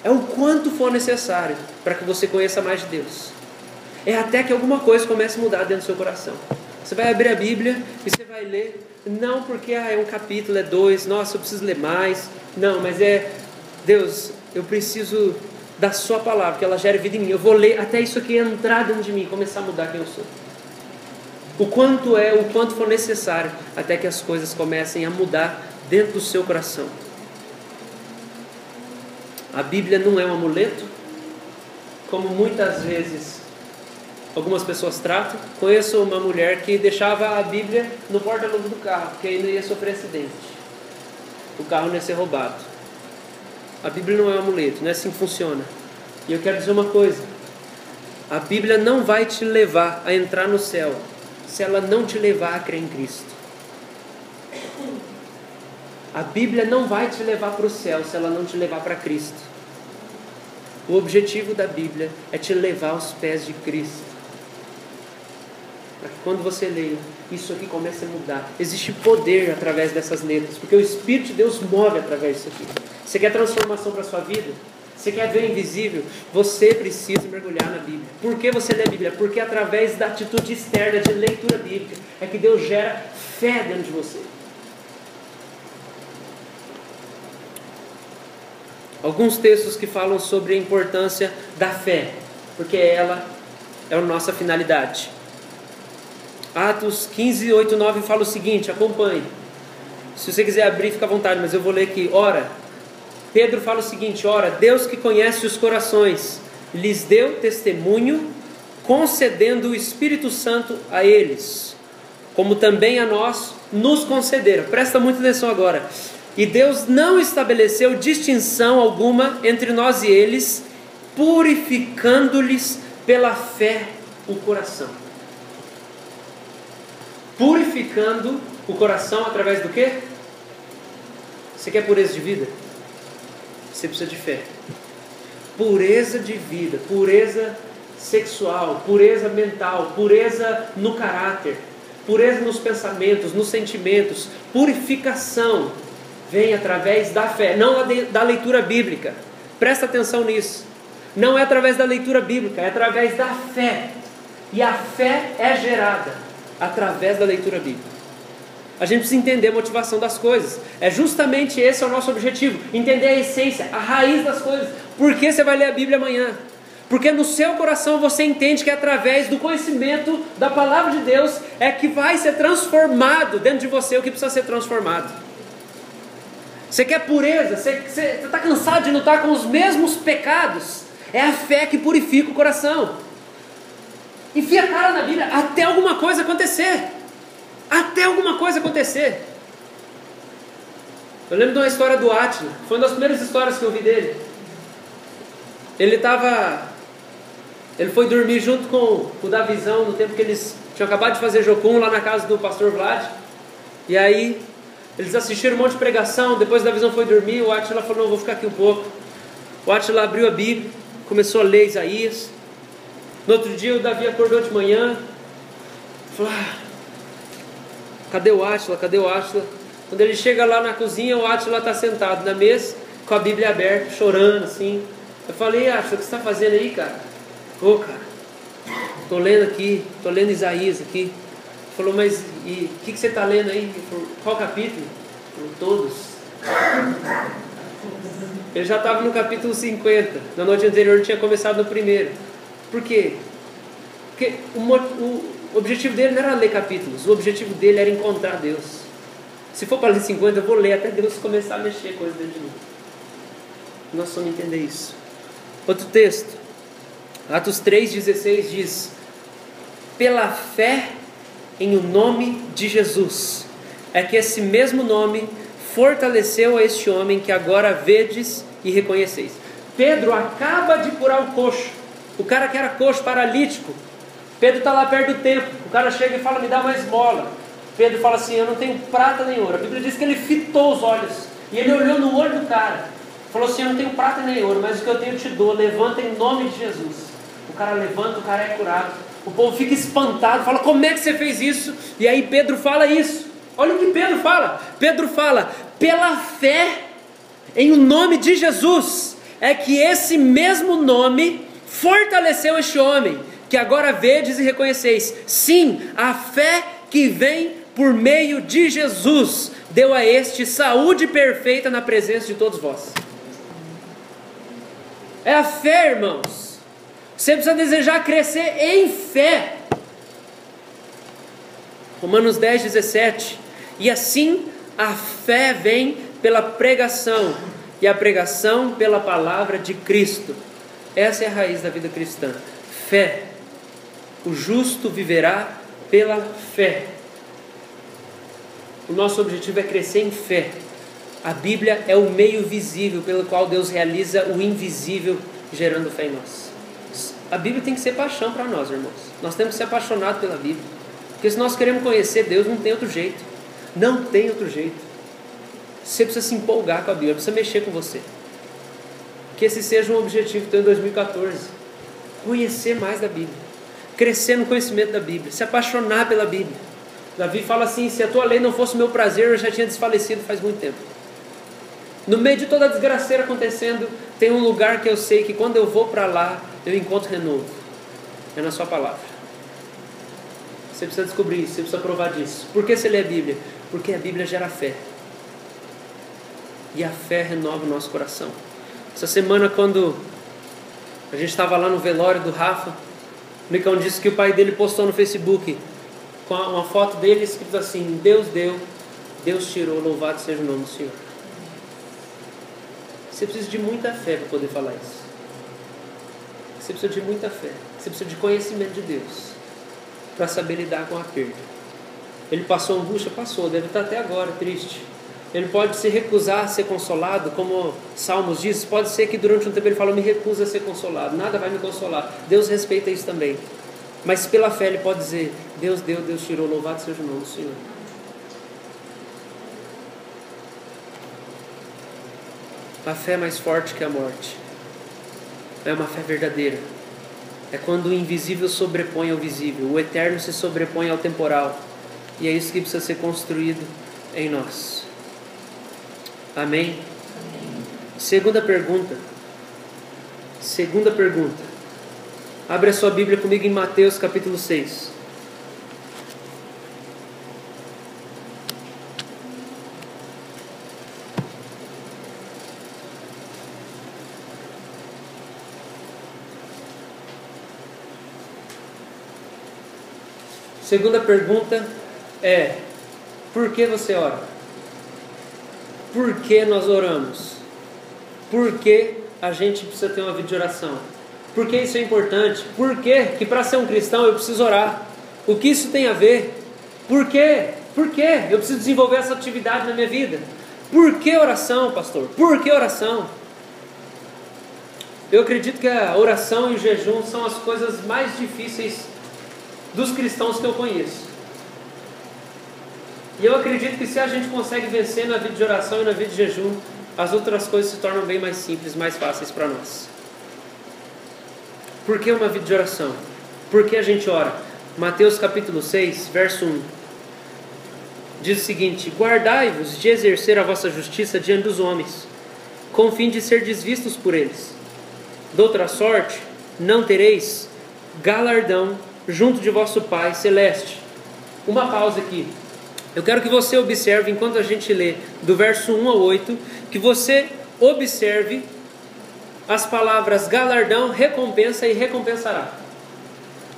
É o quanto for necessário para que você conheça mais de Deus. É até que alguma coisa comece a mudar dentro do seu coração. Você vai abrir a Bíblia e você vai ler, não porque é um capítulo, é 2, nossa, eu preciso ler mais. Não, mas é, Deus, eu preciso da sua palavra, que ela gere vida em mim. Eu vou ler até isso aqui entrar dentro de mim e começar a mudar quem eu sou. O quanto for necessário, até que as coisas comecem a mudar dentro do seu coração. A Bíblia não é um amuleto, como muitas vezes algumas pessoas tratam. Conheço uma mulher que deixava a Bíblia no porta-luva do carro, porque aí não ia sofrer acidente, o carro não ia ser roubado. A Bíblia não é um amuleto, não é assim que funciona. E eu quero dizer uma coisa: a Bíblia não vai te levar a entrar no céu se ela não te levar a crer em Cristo. A Bíblia não vai te levar para o céu se ela não te levar para Cristo. O objetivo da Bíblia é te levar aos pés de Cristo. Para que quando você leia, isso aqui comece a mudar. Existe poder através dessas letras, porque o Espírito de Deus move através disso aqui. Você quer transformação para a sua vida? Você quer ver o invisível? Você precisa mergulhar na Bíblia. Por que você lê a Bíblia? Porque através da atitude externa de leitura bíblica é que Deus gera fé dentro de você. Alguns textos que falam sobre a importância da fé, porque ela é a nossa finalidade. Atos 15, 8, 9 fala o seguinte, acompanhe. Se você quiser abrir, fica à vontade, mas eu vou ler aqui. Ora, Pedro fala o seguinte: ora, Deus que conhece os corações, lhes deu testemunho, concedendo o Espírito Santo a eles, como também a nós nos concederam. Presta muita atenção agora. E Deus não estabeleceu distinção alguma entre nós e eles, purificando-lhes pela fé o coração. Purificando o coração através do quê? Você quer pureza de vida? Você precisa de fé. Pureza de vida, pureza sexual, pureza mental, pureza no caráter, pureza nos pensamentos, nos sentimentos. Purificação vem através da fé, não da leitura bíblica. Presta atenção nisso. Não é através da leitura bíblica, é através da fé. E a fé é gerada através da leitura bíblica. A gente precisa entender a motivação das coisas. É justamente esse é o nosso objetivo. Entender a essência, a raiz das coisas. Por que você vai ler a Bíblia amanhã? Porque no seu coração você entende que através do conhecimento da palavra de Deus é que vai ser transformado dentro de você o que precisa ser transformado. Você quer pureza? Você está cansado de lutar com os mesmos pecados? É a fé que purifica o coração. Enfia a cara na Bíblia até alguma coisa acontecer. Até alguma coisa acontecer. Eu lembro de uma história do Átila. Foi uma das primeiras histórias que eu vi dele. Ele foi dormir junto com o Davizão no tempo que eles tinham acabado de fazer jocum lá na casa do pastor Vlad. E aí eles assistiram um monte de pregação. Depois o Davizão foi dormir. O Átila falou: não, vou ficar aqui um pouco. O Átila abriu a Bíblia, começou a ler Isaías. No outro dia o Davi acordou de manhã, falou: cadê o Átila? Cadê o Átila? Quando ele chega lá na cozinha, o Átila está sentado na mesa, com a Bíblia aberta, chorando assim. Eu falei: Átila, o que você está fazendo aí, cara? Ô, cara, estou lendo aqui, estou lendo Isaías aqui. Ele falou: mas e o que você está lendo aí? Ele falou: qual capítulo? Ele falou: todos. Ele já estava no capítulo 50. Na noite anterior ele tinha começado no primeiro. Por quê? Porque o objetivo dele não era ler capítulos. O objetivo dele era encontrar Deus. Se for para ler 50, eu vou ler até Deus começar a mexer coisas dentro de mim. Nós vamos entender isso. Outro texto, Atos 3,16 diz: pela fé em o nome de Jesus é que esse mesmo nome fortaleceu a este homem que agora vedes e reconheceis. Pedro acaba de curar o coxo, o cara que era coxo, paralítico. Pedro está lá perto do templo, o cara chega e fala, me dá uma esmola. Pedro fala assim, eu não tenho prata nem ouro. A Bíblia diz que ele fitou os olhos, e ele olhou no olho do cara, falou assim, eu não tenho prata nem ouro, mas o que eu tenho eu te dou, levanta em nome de Jesus. O cara levanta, o cara é curado. O povo fica espantado, fala, como é que você fez isso? E aí Pedro fala isso. Olha o que Pedro fala. Pedro fala, pela fé em o nome de Jesus, é que esse mesmo nome fortaleceu este homem, que agora vedes e reconheceis. Sim, a fé que vem por meio de Jesus deu a este saúde perfeita na presença de todos vós. É a fé, irmãos. Você precisa desejar crescer em fé. Romanos 10, 17. E assim a fé vem pela pregação, e a pregação pela palavra de Cristo. Essa é a raiz da vida cristã. Fé. O justo viverá pela fé. O nosso objetivo é crescer em fé. A Bíblia é o meio visível pelo qual Deus realiza o invisível, gerando fé em nós. A Bíblia tem que ser paixão para nós, irmãos. Nós temos que ser apaixonados pela Bíblia. Porque se nós queremos conhecer Deus, não tem outro jeito. Não tem outro jeito. Você precisa se empolgar com a Bíblia, precisa mexer com você. Que esse seja um objetivo teu em 2014. Conhecer mais da Bíblia. Crescer no conhecimento da Bíblia. Se apaixonar pela Bíblia. Davi fala assim, se a tua lei não fosse o meu prazer, eu já tinha desfalecido faz muito tempo. No meio de toda a desgraceira acontecendo, tem um lugar que eu sei que quando eu vou para lá, eu encontro renovo. É na sua palavra. Você precisa descobrir isso, você precisa provar disso. Por que você lê a Bíblia? Porque a Bíblia gera fé. E a fé renova o nosso coração. Essa semana, quando a gente estava lá no velório do Rafa, o Nicão disse que o pai dele postou no Facebook com uma foto dele escrito assim, Deus deu, Deus tirou, louvado seja o nome do Senhor. Você precisa de muita fé para poder falar isso. Você precisa de muita fé. Você precisa de conhecimento de Deus para saber lidar com a perda. Ele passou angústia? Passou, deve estar até agora triste. Ele pode se recusar a ser consolado, como Salmos diz. Pode ser que durante um tempo ele fala, me recuso a ser consolado, nada vai me consolar. Deus respeita isso também. Mas pela fé ele pode dizer, Deus deu, Deus tirou, louvado seja o nome do Senhor. A fé é mais forte que a morte. É uma fé verdadeira. É quando o invisível sobrepõe ao visível, o eterno se sobrepõe ao temporal. E é isso que precisa ser construído em nós. Amém? Segunda pergunta. Abre a sua Bíblia comigo em Mateus capítulo 6. Segunda pergunta é, por que você ora? Por que nós oramos? Por que a gente precisa ter uma vida de oração? Por que isso é importante? Por que para ser um cristão eu preciso orar? O que isso tem a ver? Por quê? Por que eu preciso desenvolver essa atividade na minha vida? Por que oração, pastor? Por que oração? Eu acredito que a oração e o jejum são as coisas mais difíceis dos cristãos que eu conheço. E eu acredito que se a gente consegue vencer na vida de oração e na vida de jejum, as outras coisas se tornam bem mais simples, mais fáceis para nós. Por que uma vida de oração? Por que a gente ora? Mateus capítulo 6, verso 1. Diz o seguinte, guardai-vos de exercer a vossa justiça diante dos homens, com o fim de ser desvistos por eles. De outra sorte, não tereis galardão junto de vosso Pai Celeste. Uma pausa aqui. Eu quero que você observe, enquanto a gente lê do verso 1 ao 8, que você observe as palavras galardão, recompensa e recompensará.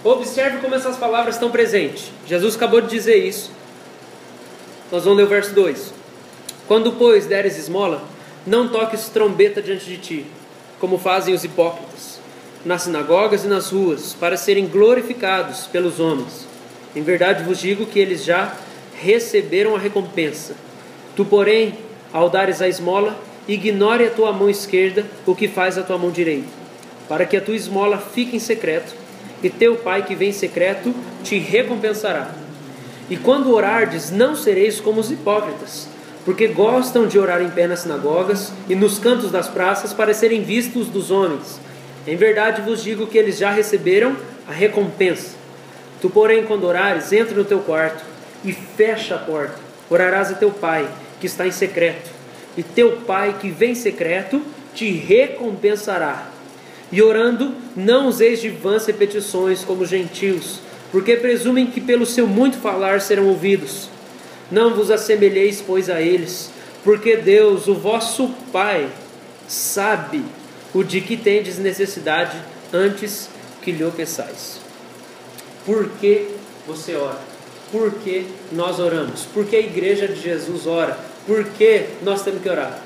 Observe como essas palavras estão presentes. Jesus acabou de dizer isso. Nós vamos ler o verso 2. Quando, pois, deres esmola, não toques trombeta diante de ti, como fazem os hipócritas, nas sinagogas e nas ruas, para serem glorificados pelos homens. Em verdade vos digo que eles já receberam a recompensa. Tu, porém, Ao dares a esmola, ignore a tua mão esquerda o que faz a tua mão direita, para que a tua esmola fique em secreto, e teu Pai que vem em secreto te recompensará. E quando orardes, não sereis como os hipócritas, porque gostam de orar em pé nas sinagogas e nos cantos das praças para serem vistos dos homens. Em verdade vos digo que eles já receberam a recompensa. Tu, porém, quando orares, entra no teu quarto e fecha a porta. Orarás a teu Pai que está em secreto, e teu Pai que vem em secreto te recompensará. E orando, não useis de vãs repetições como os gentios, porque presumem que pelo seu muito falar serão ouvidos. Não vos assemelheis, pois, a eles, porque Deus, o vosso Pai, sabe o de que tendes necessidade antes que lhe o peçais. Por que você ora? Por que nós oramos? Por que a igreja de Jesus ora? Por que nós temos que orar?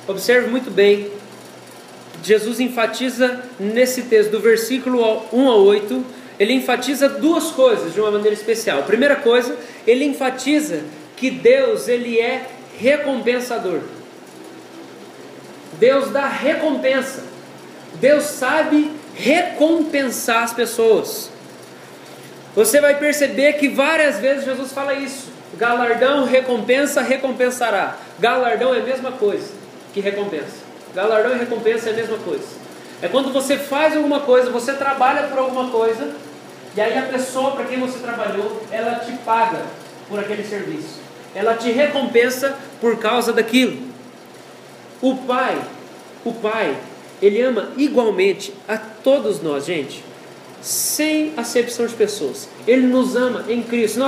Observe muito bem. Jesus enfatiza nesse texto, do versículo 1 a 8, ele enfatiza duas coisas de uma maneira especial. Primeira coisa, ele enfatiza que Deus, ele é recompensador. Deus dá recompensa. Deus sabe recompensar as pessoas. Você vai perceber que várias vezes Jesus fala isso. Galardão, recompensa, recompensará. Galardão é a mesma coisa que recompensa. Galardão e recompensa é a mesma coisa. É quando você faz alguma coisa, você trabalha por alguma coisa, e aí a pessoa para quem você trabalhou, ela te paga por aquele serviço. Ela te recompensa por causa daquilo. O Pai, Ele ama igualmente a todos nós, gente, sem acepção de pessoas. Ele nos ama em Cristo.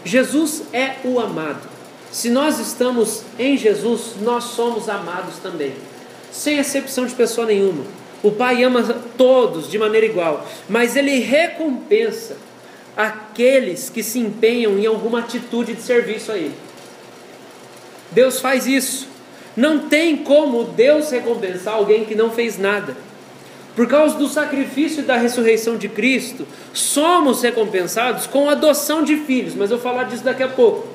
Jesus é o amado. Se nós estamos em Jesus, nós somos amados também, sem acepção de pessoa nenhuma. O Pai ama todos de maneira igual, mas Ele recompensa aqueles que se empenham em alguma atitude de serviço a Ele. Deus faz isso. Não tem como Deus recompensar alguém que não fez nada. Por causa do sacrifício e da ressurreição de Cristo, somos recompensados com a adoção de filhos, mas eu vou falar disso daqui a pouco.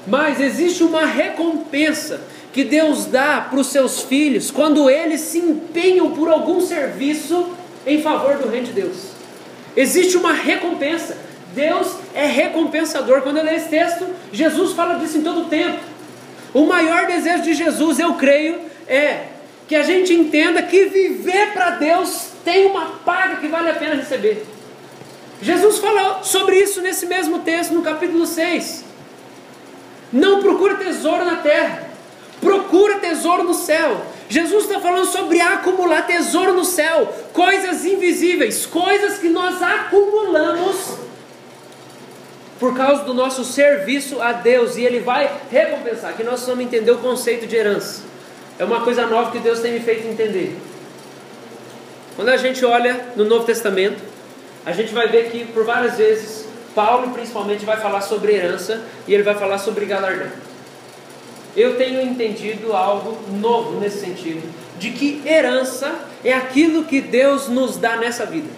Mas existe uma recompensa que Deus dá para os seus filhos quando eles se empenham por algum serviço em favor do reino de Deus. Existe uma recompensa. Deus é recompensador. Quando eu leio esse texto, Jesus fala disso em todo o tempo. O maior desejo de Jesus, eu creio, é que a gente entenda que viver para Deus tem uma paga que vale a pena receber. Jesus fala sobre isso nesse mesmo texto, no capítulo 6. Não procura tesouro na terra, procura tesouro no céu. Jesus está falando sobre acumular tesouro no céu, coisas invisíveis, coisas que nós acumulamos por causa do nosso serviço a Deus, e Ele vai recompensar. Que nós vamos entender o conceito de herança. É uma coisa nova que Deus tem me feito entender. Quando a gente olha no Novo Testamento, a gente vai ver que por várias vezes Paulo principalmente vai falar sobre herança, e ele vai falar sobre galardão. Eu tenho entendido algo novo nesse sentido, de que herança é aquilo que Deus nos dá nessa vida.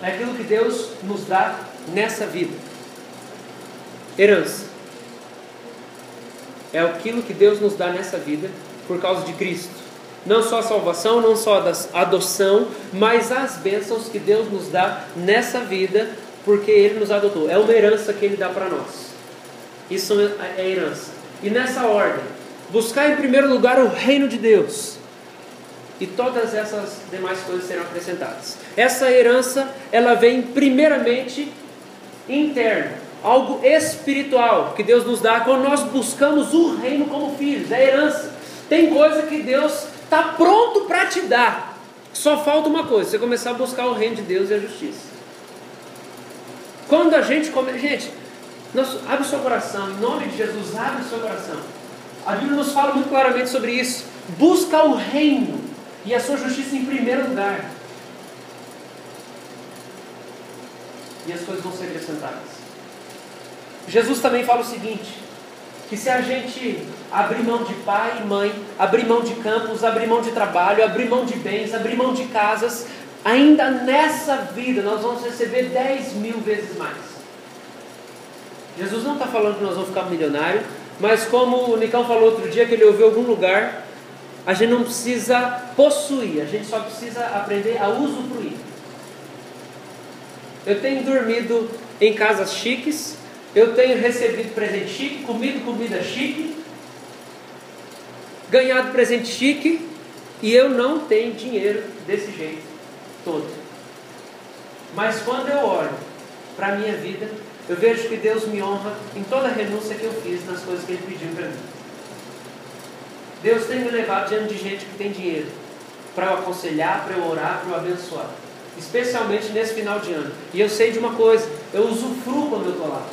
É aquilo que Deus nos dá nessa vida. Herança é aquilo que Deus nos dá nessa vida por causa de Cristo. Não só a salvação, não só a adoção, mas as bênçãos que Deus nos dá nessa vida, porque Ele nos adotou. É uma herança que Ele dá para nós. Isso é herança. E nessa ordem, buscar em primeiro lugar o reino de Deus, e todas essas demais coisas serão acrescentadas. Essa herança, ela vem primeiramente interna, algo espiritual que Deus nos dá quando nós buscamos o reino como filhos. É herança. Tem coisa que Deus está pronto para te dar, só falta uma coisa: você começar a buscar o reino de Deus e a justiça. Quando a gente abre o seu coração, em nome de Jesus, abre o seu coração. A Bíblia nos fala muito claramente sobre isso. Busca o reino e a sua justiça em primeiro lugar, e as coisas vão ser acrescentadas. Jesus também fala o seguinte, que se a gente abrir mão de pai e mãe, abrir mão de campos, abrir mão de trabalho, abrir mão de bens, abrir mão de casas, ainda nessa vida nós vamos receber 10.000 vezes mais. Jesus não está falando que nós vamos ficar milionários, mas como o Nicão falou outro dia, que ele ouviu em algum lugar, a gente não precisa possuir, a gente só precisa aprender a usufruir. Eu tenho dormido em casas chiques, eu tenho recebido presente chique, comido comida chique, ganhado presente chique, e eu não tenho dinheiro desse jeito todo. Mas quando eu olho para a minha vida, eu vejo que Deus me honra em toda a renúncia que eu fiz nas coisas que Ele pediu para mim. Deus tem me levado diante de gente que tem dinheiro, para eu aconselhar, para eu orar, para eu abençoar. Especialmente nesse final de ano. E eu sei de uma coisa, eu usufruo quando eu estou lá.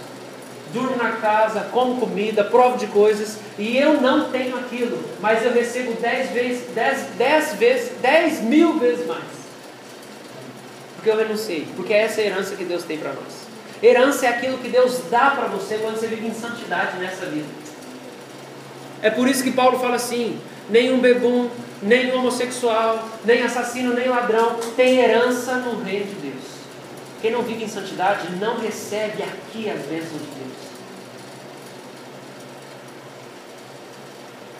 Durmo na casa, como comida, provo de coisas, e eu não tenho aquilo, mas eu recebo 10 mil vezes mais. Porque eu renunciei, porque é essa a herança que Deus tem para nós. Herança é aquilo que Deus dá para você quando você vive em santidade nessa vida. É por isso que Paulo fala assim: nenhum bebum, nem homossexual, nem assassino, nem ladrão tem herança no reino de Deus. Quem não vive em santidade não recebe aqui as bênçãos de Deus.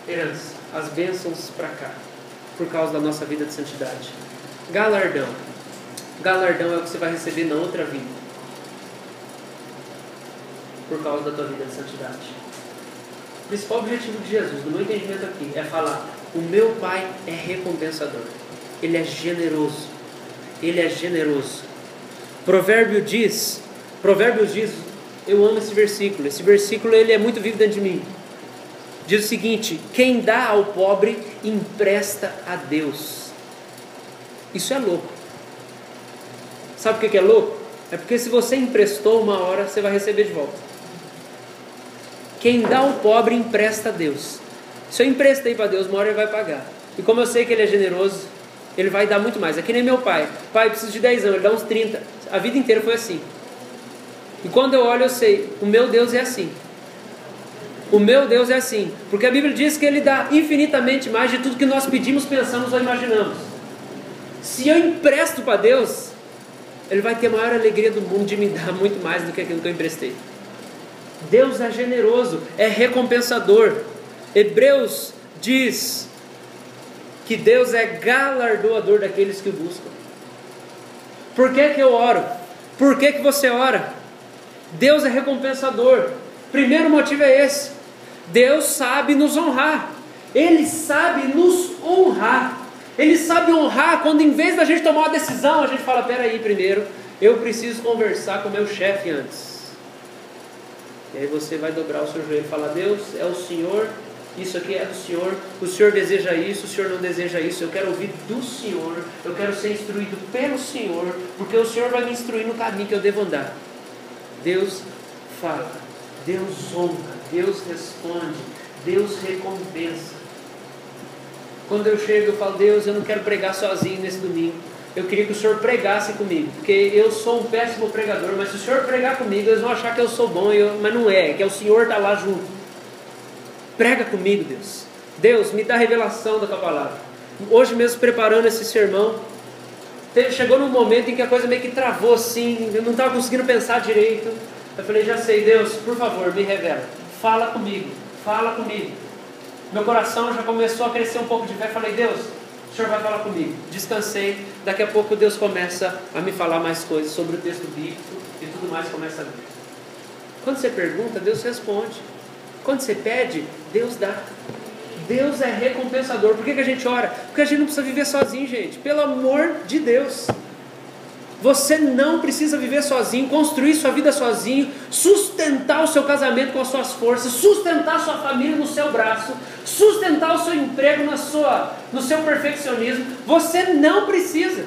Herança, as bênçãos para cá, por causa da nossa vida de santidade. Galardão. Galardão é o que você vai receber na outra vida, por causa da tua vida de santidade. O principal objetivo de Jesus, no meu entendimento aqui, é falar: o meu Pai é recompensador. Ele é generoso. Ele é generoso. Provérbios diz, eu amo esse versículo. Esse versículo ele é muito vivo dentro de mim. Diz o seguinte: quem dá ao pobre, empresta a Deus. Isso é louco. Sabe o que é louco? É porque se você emprestou, uma hora você vai receber de volta. Quem dá ao pobre, empresta a Deus. Se eu emprestei para Deus, uma hora Ele vai pagar. E como eu sei que Ele é generoso, Ele vai dar muito mais. É que nem meu pai. Pai, preciso de 10 anos, Ele dá uns 30. A vida inteira foi assim. E quando eu olho, eu sei, o meu Deus é assim. O meu Deus é assim. Porque a Bíblia diz que Ele dá infinitamente mais de tudo que nós pedimos, pensamos ou imaginamos. Se eu empresto para Deus, Ele vai ter a maior alegria do mundo de me dar muito mais do que aquilo que eu emprestei. Deus é generoso, é recompensador. Hebreus diz que Deus é galardoador daqueles que o buscam. Por que eu oro? Por que você ora? Deus é recompensador. Primeiro motivo é esse: Deus sabe nos honrar. Ele sabe nos honrar. Ele sabe honrar quando, em vez da gente tomar uma decisão, a gente fala: peraí, primeiro eu preciso conversar com o meu chefe antes. E aí você vai dobrar o seu joelho e falar: Deus, é o Senhor, isso aqui é do Senhor, o Senhor deseja isso, o Senhor não deseja isso, eu quero ouvir do Senhor, eu quero ser instruído pelo Senhor, porque o Senhor vai me instruir no caminho que eu devo andar. Deus fala, Deus honra, Deus responde, Deus recompensa. Quando eu chego, eu falo: Deus, eu não quero pregar sozinho nesse domingo, eu queria que o Senhor pregasse comigo, porque eu sou um péssimo pregador, mas se o Senhor pregar comigo, eles vão achar que eu sou bom, mas não é, que é o Senhor está lá junto. Prega comigo, Deus. Deus, me dá revelação da tua palavra. Hoje mesmo, preparando esse sermão, chegou num momento em que a coisa meio que travou assim, eu não estava conseguindo pensar direito. Eu falei: já sei, Deus, por favor, me revela, fala comigo, fala comigo. Meu coração já começou a crescer um pouco de fé. Falei: Deus, o Senhor vai falar comigo. Descansei. Daqui a pouco Deus começa a me falar mais coisas sobre o texto bíblico e tudo mais começa a vir. Quando você pergunta, Deus responde. Quando você pede, Deus dá. Deus é recompensador. Por que a gente ora? Porque a gente não precisa viver sozinho, gente. Pelo amor de Deus. Você não precisa viver sozinho, construir sua vida sozinho, sustentar o seu casamento com as suas forças, sustentar a sua família no seu braço, sustentar o seu emprego no seu perfeccionismo. Você não precisa.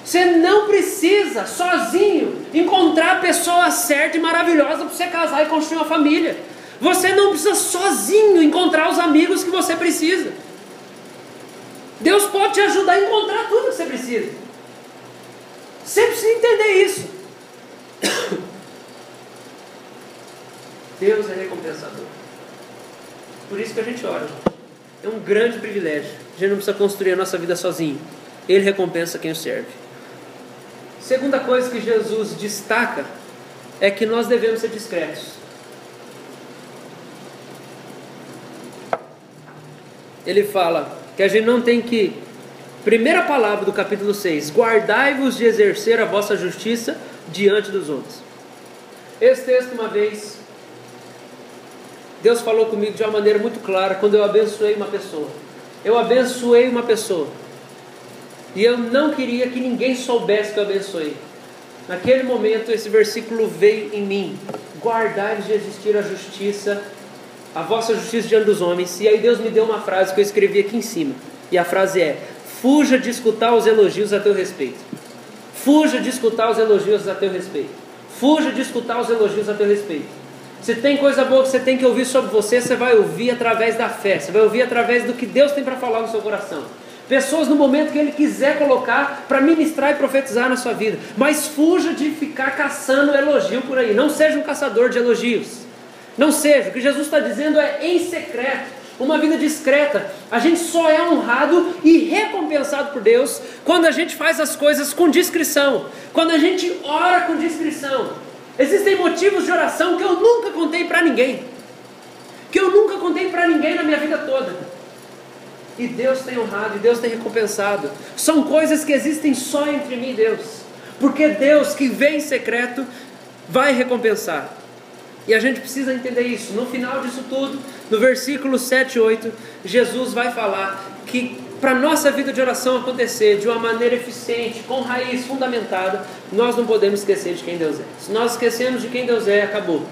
Você não precisa sozinho encontrar a pessoa certa e maravilhosa para você casar e construir uma família. Você não precisa sozinho encontrar os amigos que você precisa. Deus pode te ajudar a encontrar tudo que você precisa. Você precisa entender isso. Deus é recompensador. Por isso que a gente ora. É um grande privilégio. A gente não precisa construir a nossa vida sozinho. Ele recompensa quem o serve. Segunda coisa que Jesus destaca é que nós devemos ser discretos. Ele fala que a gente não tem que... Primeira palavra do capítulo 6: guardai-vos de exercer a vossa justiça diante dos homens. Esse texto, uma vez, Deus falou comigo de uma maneira muito clara quando eu abençoei uma pessoa. Eu abençoei uma pessoa e eu não queria que ninguém soubesse que eu abençoei. Naquele momento esse versículo veio em mim: guardai-vos de existir a justiça, a vossa justiça diante dos homens. E aí Deus me deu uma frase que eu escrevi aqui em cima, e a frase é: fuja de escutar os elogios a teu respeito. Fuja de escutar os elogios a teu respeito. Fuja de escutar os elogios a teu respeito. Se tem coisa boa que você tem que ouvir sobre você, você vai ouvir através da fé. Você vai ouvir através do que Deus tem para falar no seu coração. Pessoas no momento que Ele quiser colocar para ministrar e profetizar na sua vida. Mas fuja de ficar caçando elogio por aí. Não seja um caçador de elogios. Não seja. O que Jesus está dizendo é em secreto. Uma vida discreta. A gente só é honrado e recompensado por Deus quando a gente faz as coisas com discrição, quando a gente ora com discrição. Existem motivos de oração que eu nunca contei para ninguém, na minha vida toda, e Deus tem honrado e Deus tem recompensado. São coisas que existem só entre mim e Deus, porque Deus que vem em secreto vai recompensar. E a gente precisa entender isso. No final disso tudo, no versículo 7 e 8, Jesus vai falar que para a nossa vida de oração acontecer de uma maneira eficiente, com raiz fundamentada, nós não podemos esquecer de quem Deus é. Se nós esquecemos de quem Deus é, acabou.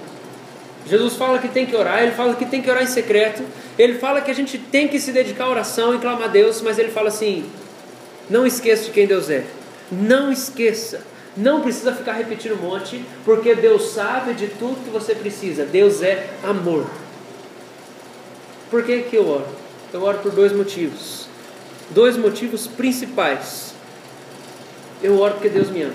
Jesus fala que tem que orar, Ele fala que tem que orar em secreto, Ele fala que a gente tem que se dedicar à oração e clamar a Deus, mas Ele fala assim: não esqueça de quem Deus é. Não esqueça. Não precisa ficar repetindo um monte, porque Deus sabe de tudo que você precisa. Deus é amor. Por que eu oro? Eu oro por dois motivos. Dois motivos principais. Eu oro porque Deus me ama.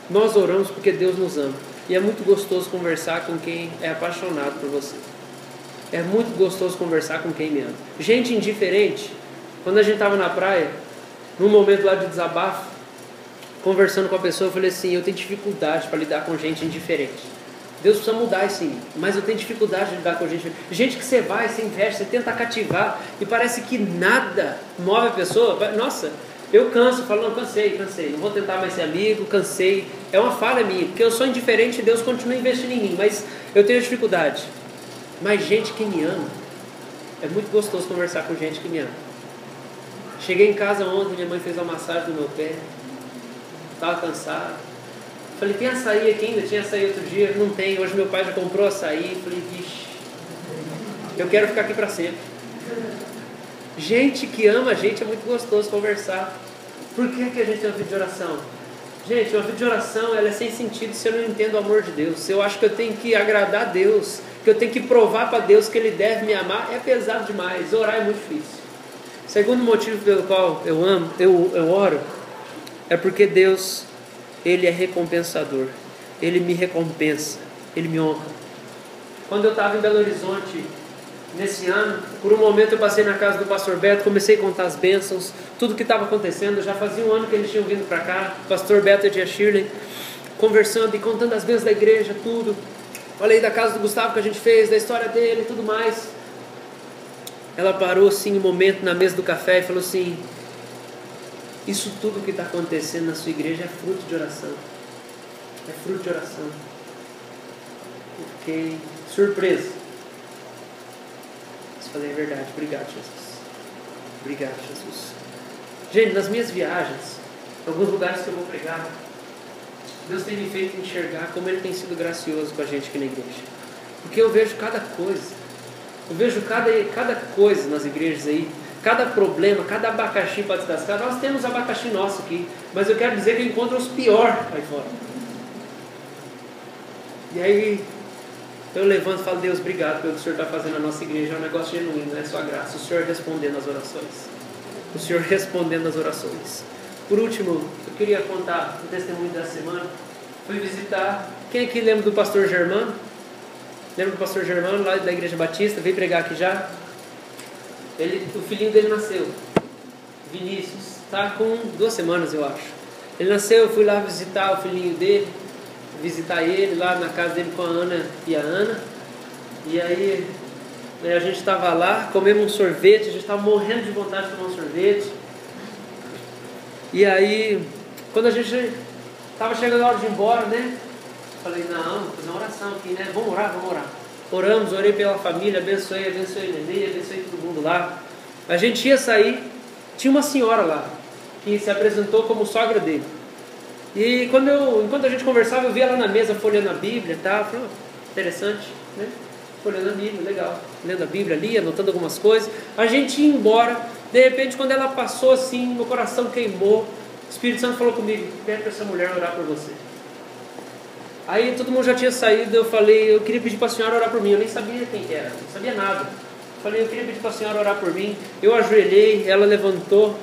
Nós oramos porque Deus nos ama. E é muito gostoso conversar com quem é apaixonado por você. É muito gostoso conversar com quem me ama. Gente indiferente. Quando a gente estava na praia, num momento lá de desabafo, conversando com a pessoa, eu falei assim: eu tenho dificuldade para lidar com gente indiferente. Deus precisa mudar isso em mim, mas eu tenho dificuldade de lidar com gente indiferente. Gente que você vai, você investe, você tenta cativar e parece que nada move a pessoa. Nossa, eu canso, falo: não, cansei, não vou tentar mais ser amigo, cansei. É uma falha minha, porque eu sou indiferente e Deus continua investindo em mim, mas eu tenho dificuldade. Mas gente que me ama, é muito gostoso conversar com gente que me ama. Cheguei em casa ontem, minha mãe fez uma massagem no meu pé. Estava cansado. Falei: tem açaí aqui ainda? Tinha açaí outro dia? Não tem. Hoje meu pai já comprou açaí. Falei: vixe, eu quero ficar aqui para sempre. Gente que ama a gente, é muito gostoso conversar. Por que a gente tem uma vida de oração? Gente, uma vida de oração, ela é sem sentido se eu não entendo o amor de Deus. Se eu acho que eu tenho que agradar a Deus, que eu tenho que provar para Deus que Ele deve me amar, é pesado demais. Orar é muito difícil. Segundo motivo pelo qual eu oro, é porque Deus, Ele é recompensador. Ele me recompensa, Ele me honra. Quando eu estava em Belo Horizonte, nesse ano, por um momento eu passei na casa do pastor Beto, comecei a contar as bênçãos, tudo que estava acontecendo. Já fazia um ano que eles tinham vindo para cá, o pastor Beto e a tia Shirley, conversando e contando as bênçãos da igreja, tudo. Falei da casa do Gustavo que a gente fez, da história dele e tudo mais. Ela parou assim um momento na mesa do café e falou assim: isso tudo que está acontecendo na sua igreja é fruto de oração. É fruto de oração. Eu fiquei surpreso. Mas falei: é verdade. Obrigado, Jesus. Obrigado, Jesus. Gente, nas minhas viagens, em alguns lugares que eu vou pregar, Deus tem me feito enxergar como Ele tem sido gracioso com a gente aqui na igreja. Porque eu vejo cada coisa. Eu vejo cada coisa nas igrejas aí. Cada problema, cada abacaxi para descascar. Nós temos abacaxi nosso aqui, mas eu quero dizer que eu encontro os piores aí fora. E aí eu levanto e falo: Deus, obrigado pelo que o Senhor está fazendo na nossa igreja. É um negócio genuíno, não é só graça. O Senhor respondendo as orações. O Senhor respondendo as orações. Por último, eu queria contar o testemunho da semana. Fui visitar. Quem aqui lembra do pastor Germano? Lembra do pastor Germano, lá da Igreja Batista? Veio pregar aqui já. O filhinho dele nasceu, Vinícius, está com 2 semanas, eu acho. Ele nasceu, eu fui lá visitar o filhinho dele. visitar ele lá na casa dele com a Ana e a Ana. E aí, né, a gente estava lá, comemos um sorvete, a gente estava morrendo de vontade de tomar um sorvete. E aí, quando a gente estava chegando a hora de ir embora, né? Falei, não, vou fazer uma oração aqui, né? Vamos orar. Oramos, orei pela família, abençoei Nenê, abençoei todo mundo lá. A gente ia sair, tinha uma senhora lá, que se apresentou como sogra dele. E enquanto a gente conversava, eu via ela na mesa, folheando a Bíblia e tal. Falei, interessante, né? Folheando a Bíblia, legal. Lendo a Bíblia ali, anotando algumas coisas. A gente ia embora, de repente, quando ela passou assim, meu coração queimou. O Espírito Santo falou comigo, pede para essa mulher orar por você. Aí todo mundo já tinha saído, eu falei, eu queria pedir para a senhora orar por mim. Eu nem sabia quem que era, não sabia nada. Falei, eu queria pedir para a senhora orar por mim. Eu ajoelhei, ela levantou,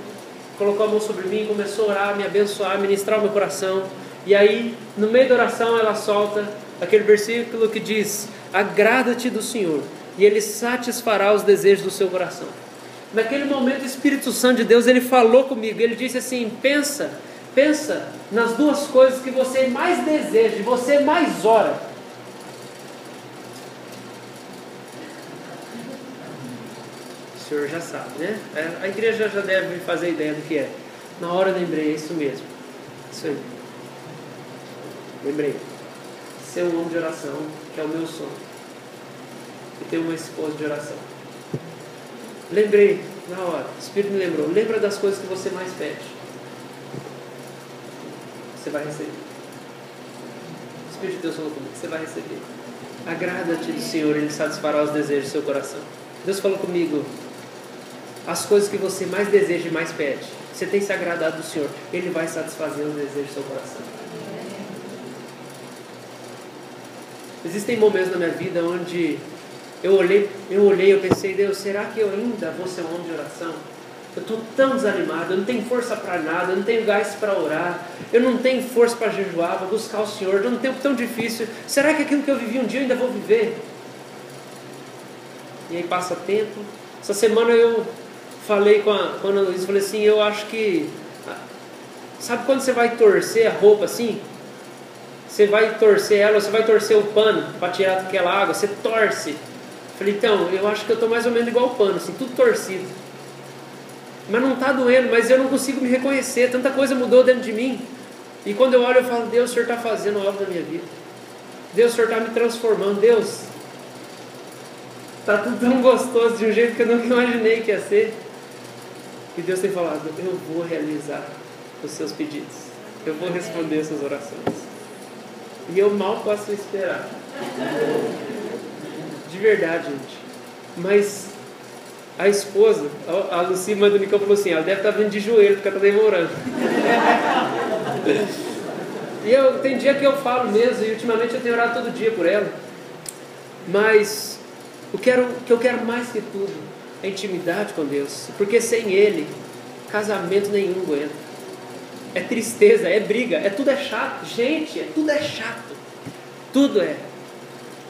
colocou a mão sobre mim, começou a orar, me abençoar, ministrar o meu coração. E aí, no meio da oração, ela solta aquele versículo que diz, agrada-te do Senhor, e Ele satisfará os desejos do seu coração. Naquele momento, o Espírito Santo de Deus, Ele falou comigo, Ele disse assim, pensa nas duas coisas que você mais deseja, e você mais ora. O senhor já sabe, né? A igreja já deve fazer ideia do que é. Na hora eu lembrei, é isso mesmo. Isso aí. Lembrei. Ser um homem de oração, que é o meu sonho. E ter uma esposa de oração. Lembrei, na hora. O Espírito me lembrou. Lembra das coisas que você mais pede. Você vai receber. O Espírito de Deus falou comigo, você vai receber. Agrada-te do Senhor, Ele satisfará os desejos do seu coração. Deus falou comigo, as coisas que você mais deseja e mais pede, você tem se agradado do Senhor, Ele vai satisfazer os desejos do seu coração. Existem momentos na minha vida onde eu olhei, eu pensei, Deus, será que eu ainda vou ser um homem de oração? Eu estou tão desanimado, eu não tenho força para nada, eu não tenho gás para orar, eu não tenho força para jejuar, para buscar o Senhor, eu não tenho tão difícil. Será que aquilo que eu vivi um dia eu ainda vou viver? E aí passa tempo. Essa semana eu falei com a Ana Luísa, falei assim, eu acho que... Sabe quando você vai torcer a roupa assim? Você vai torcer ela, você vai torcer o pano para tirar aquela água, você torce. Falei, então, eu acho que eu estou mais ou menos igual o pano, assim, tudo torcido. Mas não está doendo, mas eu não consigo me reconhecer, tanta coisa mudou dentro de mim. E quando eu olho, eu falo, Deus, o Senhor está fazendo a obra da minha vida. Deus, o Senhor está me transformando. Deus, está tudo tão gostoso, de um jeito que eu nunca imaginei que ia ser. E Deus tem falado, eu vou realizar os seus pedidos. Eu vou responder as suas orações. E eu mal posso esperar. De verdade, gente. Mas... a esposa, a Lucy manda no campo, falou assim, ela deve estar vindo de joelho porque ela está demorando. E tem dia que eu falo mesmo, e ultimamente eu tenho orado todo dia por ela. Mas o que eu quero mais que tudo é intimidade com Deus. Porque sem Ele, casamento nenhum aguenta. É tristeza, é briga, tudo é chato. Gente, tudo é chato. Tudo é.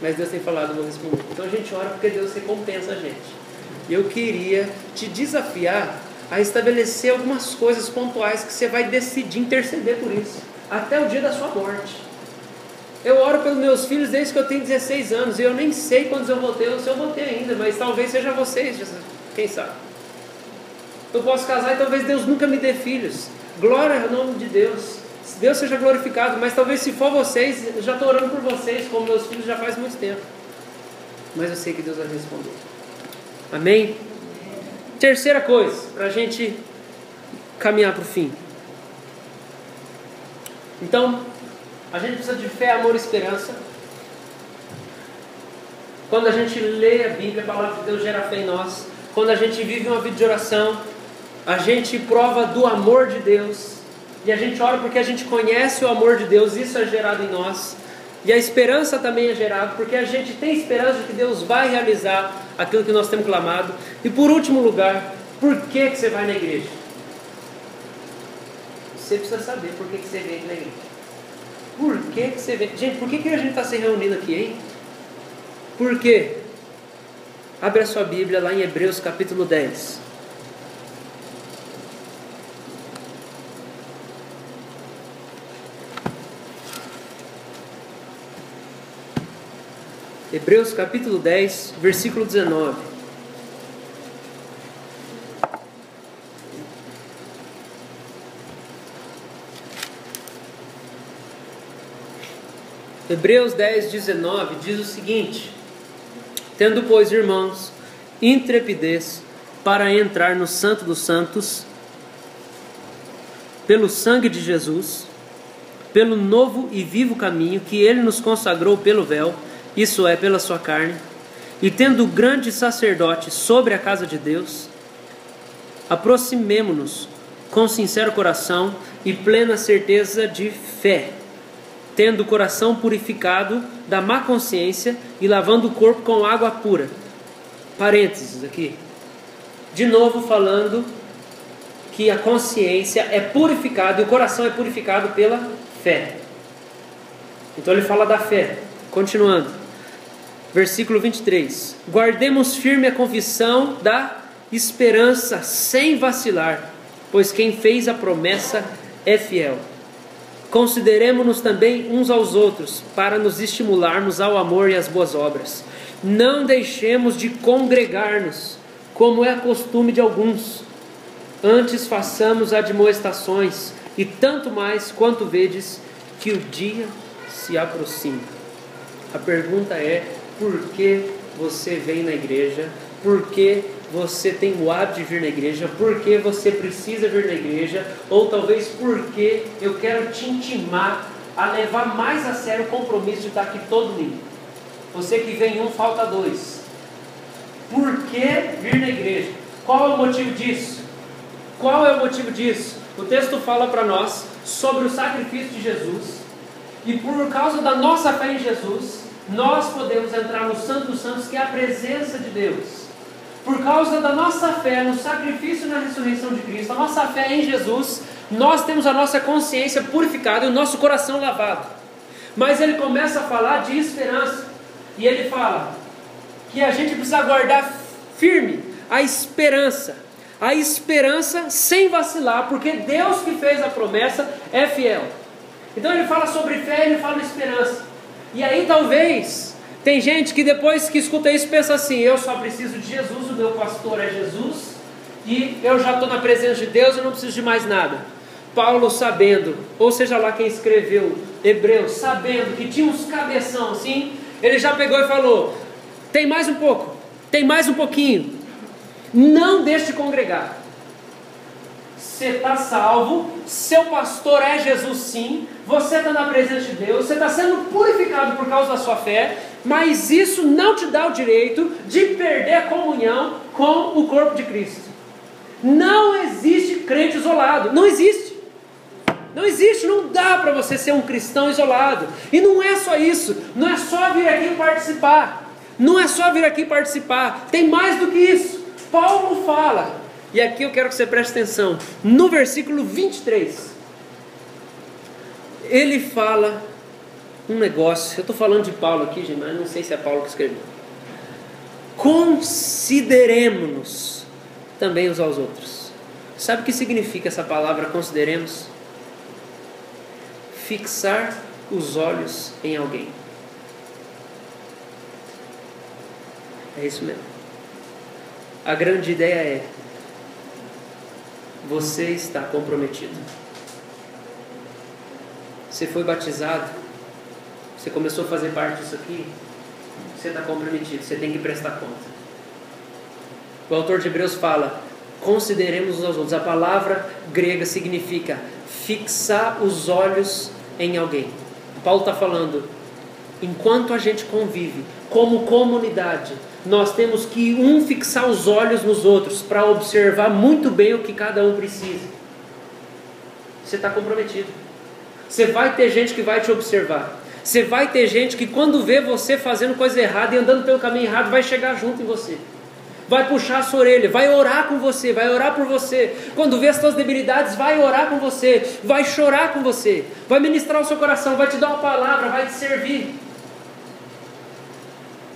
Mas Deus tem falado, eu vou responder. Então a gente ora porque Deus recompensa a gente. Eu queria te desafiar a estabelecer algumas coisas pontuais que você vai decidir interceder por isso, até o dia da sua morte. Eu oro pelos meus filhos desde que eu tenho 16 anos, e eu nem sei quantos eu vou ter, ou se eu vou ter ainda, mas talvez seja vocês, quem sabe. Eu posso casar e talvez Deus nunca me dê filhos. Glória ao nome de Deus. Deus seja glorificado, mas talvez se for vocês, eu já estou orando por vocês, como meus filhos já faz muito tempo. Mas eu sei que Deus vai responder. Amém? Terceira coisa, para a gente caminhar para o fim. Então, a gente precisa de fé, amor e esperança. Quando a gente lê a Bíblia, a palavra de Deus gera fé em nós. Quando a gente vive uma vida de oração, a gente prova do amor de Deus. E a gente ora porque a gente conhece o amor de Deus, isso é gerado em nós. E a esperança também é gerada, porque a gente tem esperança de que Deus vai realizar aquilo que nós temos clamado. E por último lugar, por que você vai na igreja? Você precisa saber por que você vem aqui na igreja. Por que você vem? Gente, por que a gente está se reunindo aqui, hein? Por quê? Abre a sua Bíblia lá em Hebreus capítulo 10. Hebreus capítulo 10, versículo 19. Hebreus 10, 19 diz o seguinte: tendo, pois, irmãos, intrepidez para entrar no Santo dos Santos, pelo sangue de Jesus, pelo novo e vivo caminho que Ele nos consagrou pelo véu, isso é, pela sua carne, e tendo grande sacerdote sobre a casa de Deus, aproximemo-nos com sincero coração e plena certeza de fé, tendo o coração purificado da má consciência e lavando o corpo com água pura. Parênteses aqui. De novo falando que a consciência é purificada e o coração é purificado pela fé. Então ele fala da fé. Continuando. Versículo 23. Guardemos firme a confissão da esperança sem vacilar, pois quem fez a promessa é fiel. Consideremo-nos também uns aos outros, para nos estimularmos ao amor e às boas obras. Não deixemos de congregar-nos, como é costume de alguns. Antes façamos admoestações, e tanto mais quanto vedes que o dia se aproxima. A pergunta é: por que você vem na igreja? Por que você tem o hábito de vir na igreja? Por que você precisa vir na igreja? Ou talvez porque eu quero te intimar a levar mais a sério o compromisso de estar aqui todo domingo. Você que vem um, falta dois. Por que vir na igreja? Qual é o motivo disso? Qual é o motivo disso? O texto fala para nós sobre o sacrifício de Jesus, e por causa da nossa fé em Jesus, nós podemos entrar no Santo dos Santos, que é a presença de Deus. Por causa da nossa fé no sacrifício e na ressurreição de Cristo, a nossa fé em Jesus, nós temos a nossa consciência purificada e o nosso coração lavado. Mas ele começa a falar de esperança, e ele fala que a gente precisa guardar firme a esperança sem vacilar, porque Deus que fez a promessa é fiel. Então ele fala sobre fé, ele fala de esperança. E aí talvez, tem gente que depois que escuta isso pensa assim: eu só preciso de Jesus, o meu pastor é Jesus, e eu já estou na presença de Deus, eu não preciso de mais nada. Paulo, sabendo, ou seja lá quem escreveu Hebreus, sabendo que tinha uns cabeção assim, ele já pegou e falou: tem mais um pouco, tem mais um pouquinho, não deixe de congregar. Você está salvo, seu pastor é Jesus sim, você está na presença de Deus, você está sendo purificado por causa da sua fé, mas isso não te dá o direito de perder a comunhão com o corpo de Cristo. Não existe crente isolado, não existe. Não existe, não dá para você ser um cristão isolado. E não é só isso, não é só vir aqui participar. Não é só vir aqui participar, tem mais do que isso. Paulo fala, e aqui eu quero que você preste atenção, no versículo 23, ele fala um negócio. Eu estou falando de Paulo aqui, gente, mas não sei se é Paulo que escreveu. Consideremos-nos também uns aos outros. Sabe o que significa essa palavra consideremos? Fixar os olhos em alguém. É isso mesmo. A grande ideia é: você está comprometido. Você foi batizado, você começou a fazer parte disso aqui, você está comprometido, você tem que prestar conta. O autor de Hebreus fala: consideremos uns aos outros. A palavra grega significa fixar os olhos em alguém. Paulo está falando, enquanto a gente convive como comunidade, nós temos que fixar os olhos nos outros para observar muito bem o que cada um precisa. Você está comprometido. Você vai ter gente que vai te observar. Você vai ter gente que quando vê você fazendo coisa errada e andando pelo caminho errado, vai chegar junto em você. Vai puxar a sua orelha, vai orar com você, vai orar por você. Quando vê as suas debilidades, vai orar com você, vai chorar com você, vai ministrar o seu coração, vai te dar uma palavra, vai te servir.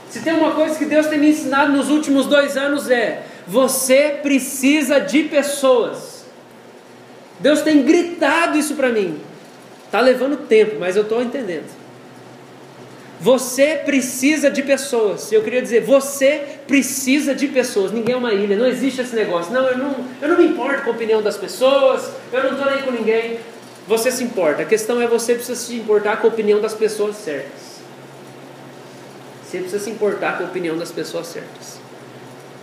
Se tem uma coisa que Deus tem me ensinado nos últimos 2 anos é: você precisa de pessoas. Deus tem gritado isso para mim. Está levando tempo, mas eu estou entendendo. Você precisa de pessoas. Eu queria dizer, você precisa de pessoas. Ninguém é uma ilha, não existe esse negócio. Não, eu não me importo com a opinião das pessoas, eu não estou nem com ninguém. Você se importa. A questão é você precisa se importar com a opinião das pessoas certas. Você precisa se importar com a opinião das pessoas certas.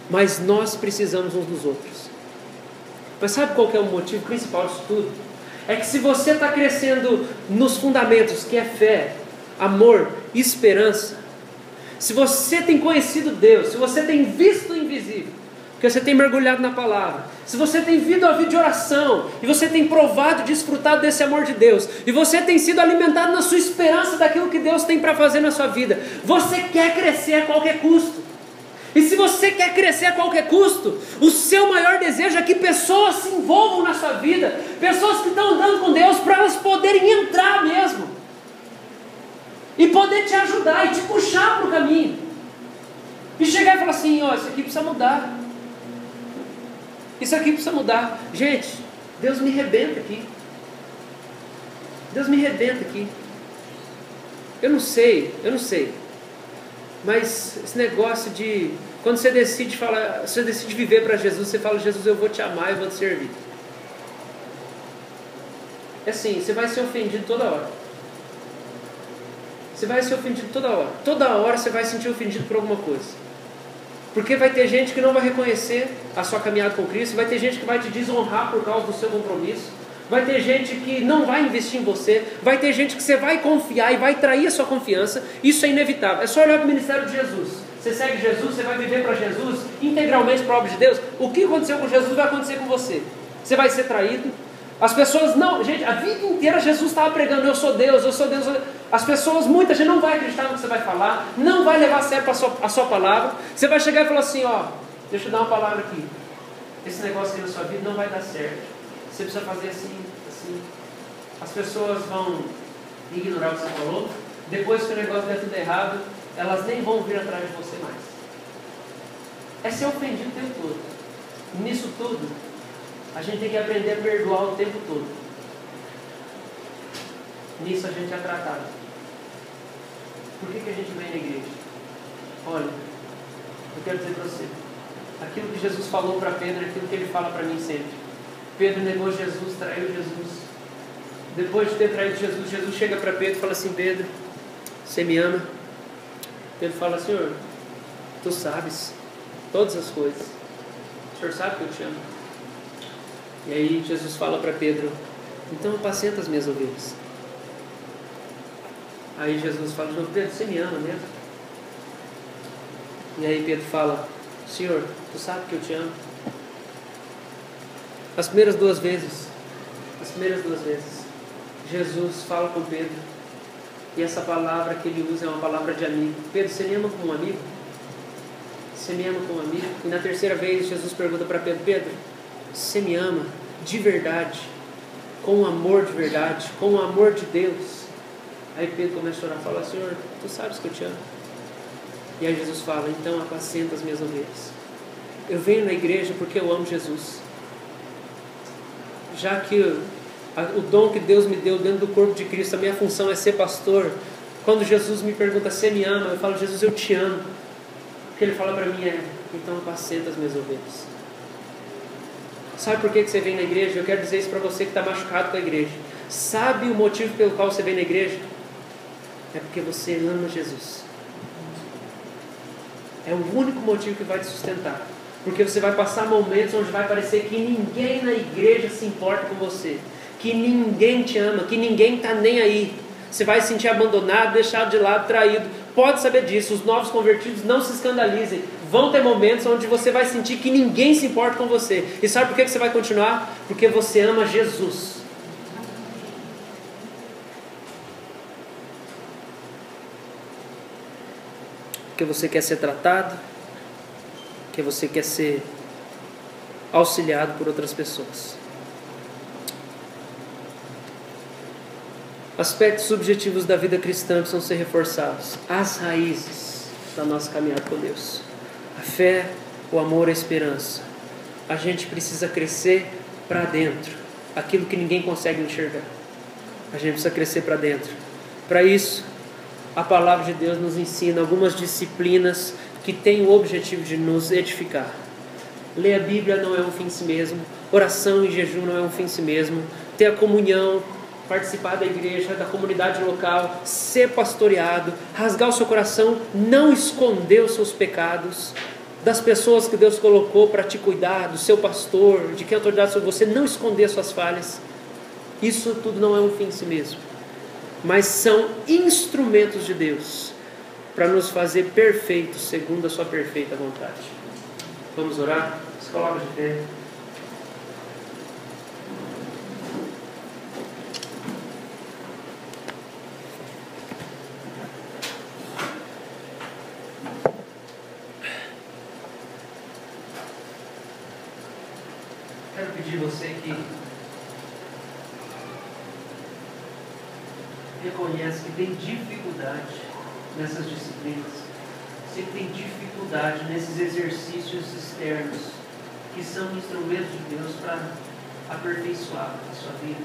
Mas nós precisamos uns dos outros. Mas sabe qual que é o motivo principal disso tudo? É que se você está crescendo nos fundamentos, que é fé, amor e esperança, se você tem conhecido Deus, se você tem visto o invisível, porque você tem mergulhado na palavra, se você tem vindo a vida de oração, e você tem provado e desfrutado desse amor de Deus, e você tem sido alimentado na sua esperança daquilo que Deus tem para fazer na sua vida, você quer crescer a qualquer custo. E se você quer crescer a qualquer custo, o seu maior desejo é que pessoas se envolvam na sua vida, pessoas que estão andando com Deus, para elas poderem entrar mesmo, e poder te ajudar e te puxar para o caminho, e chegar e falar assim, ó, isso aqui precisa mudar, isso aqui precisa mudar. Gente, Deus me arrebenta aqui, Deus me arrebenta aqui. Eu não sei, mas esse negócio de, quando você decide falar, você decide viver para Jesus, você fala, Jesus, eu vou te amar, eu vou te servir. É assim, você vai ser ofendido toda hora. Você vai ser ofendido toda hora. Toda hora você vai se sentir ofendido por alguma coisa. Porque vai ter gente que não vai reconhecer a sua caminhada com Cristo, vai ter gente que vai te desonrar por causa do seu compromisso, vai ter gente que não vai investir em você, vai ter gente que você vai confiar e vai trair a sua confiança. Isso é inevitável. É só olhar para o ministério de Jesus. Você segue Jesus, você vai viver para Jesus, integralmente para a obra de Deus. O que aconteceu com Jesus vai acontecer com você. Você vai ser traído. As pessoas não... Gente, a vida inteira Jesus estava pregando, eu sou Deus, eu sou Deus. As pessoas, muita gente não vai acreditar no que você vai falar, não vai levar a sério a sua palavra. Você vai chegar e falar assim, ó, deixa eu dar uma palavra aqui. Esse negócio aí na sua vida não vai dar certo. Você precisa fazer assim, assim. As pessoas vão ignorar o que você falou. Depois que o negócio der tudo errado, elas nem vão vir atrás de você mais. É ser ofendido o tempo todo. Nisso tudo, a gente tem que aprender a perdoar o tempo todo. Nisso a gente é tratado. Por que a gente vem na igreja? Olha, eu quero dizer para você, aquilo que Jesus falou para Pedro é aquilo que ele fala para mim sempre. Pedro negou Jesus, traiu Jesus. Depois de ter traído Jesus, Jesus chega para Pedro e fala assim, Pedro, você me ama? Pedro fala, Senhor, tu sabes todas as coisas. O Senhor sabe que eu te amo. E aí Jesus fala para Pedro, então apacenta as minhas ovelhas. Aí Jesus fala de novo, Pedro, você me ama mesmo? E aí Pedro fala, Senhor, tu sabe que eu te amo? As primeiras duas vezes, Jesus fala com Pedro, e essa palavra que ele usa é uma palavra de amigo. Pedro, você me ama como um amigo? Você me ama como um amigo? E na terceira vez Jesus pergunta para Pedro, Pedro, você me ama de verdade, com um amor de verdade, com o amor de Deus? Aí Pedro começa a chorar, fala, Senhor, tu sabes que eu te amo. E aí Jesus fala, então apacenta as minhas ovelhas. Eu venho na igreja porque eu amo Jesus. Já que o dom que Deus me deu dentro do corpo de Cristo, a minha função é ser pastor. Quando Jesus me pergunta, você me ama? Eu falo, Jesus, eu te amo. O que ele fala para mim é, então apacenta as minhas ovelhas. Sabe por que você vem na igreja? Eu quero dizer isso para você que está machucado com a igreja. Sabe o motivo pelo qual você vem na igreja? É porque você ama Jesus. É o único motivo que vai te sustentar. Porque você vai passar momentos onde vai parecer que ninguém na igreja se importa com você, que ninguém te ama, que ninguém está nem aí. Você vai se sentir abandonado, deixado de lado, traído. Pode saber disso, os novos convertidos não se escandalizem. Vão ter momentos onde você vai sentir que ninguém se importa com você. E sabe por que você vai continuar? Porque você ama Jesus. Porque você quer ser tratado, porque você quer ser auxiliado por outras pessoas. Aspectos subjetivos da vida cristã precisam ser reforçados. As raízes da nossa caminhada com Deus. A fé, o amor, a esperança. A gente precisa crescer para dentro. Aquilo que ninguém consegue enxergar. A gente precisa crescer para dentro. Para isso, a palavra de Deus nos ensina algumas disciplinas que têm o objetivo de nos edificar. Ler a Bíblia não é um fim em si mesmo, oração e jejum não é um fim em si mesmo, ter a comunhão, participar da igreja, da comunidade local, ser pastoreado, rasgar o seu coração, não esconder os seus pecados, das pessoas que Deus colocou para te cuidar, do seu pastor, de quem é autoridade sobre você, não esconder as suas falhas. Isso tudo não é um fim em si mesmo, mas são instrumentos de Deus para nos fazer perfeitos segundo a sua perfeita vontade. Vamos orar? Se coloca de pé. Quero pedir você que reconhece que tem dificuldade nessas disciplinas, você que tem dificuldade nesses exercícios externos que são instrumentos de Deus para aperfeiçoar a sua vida.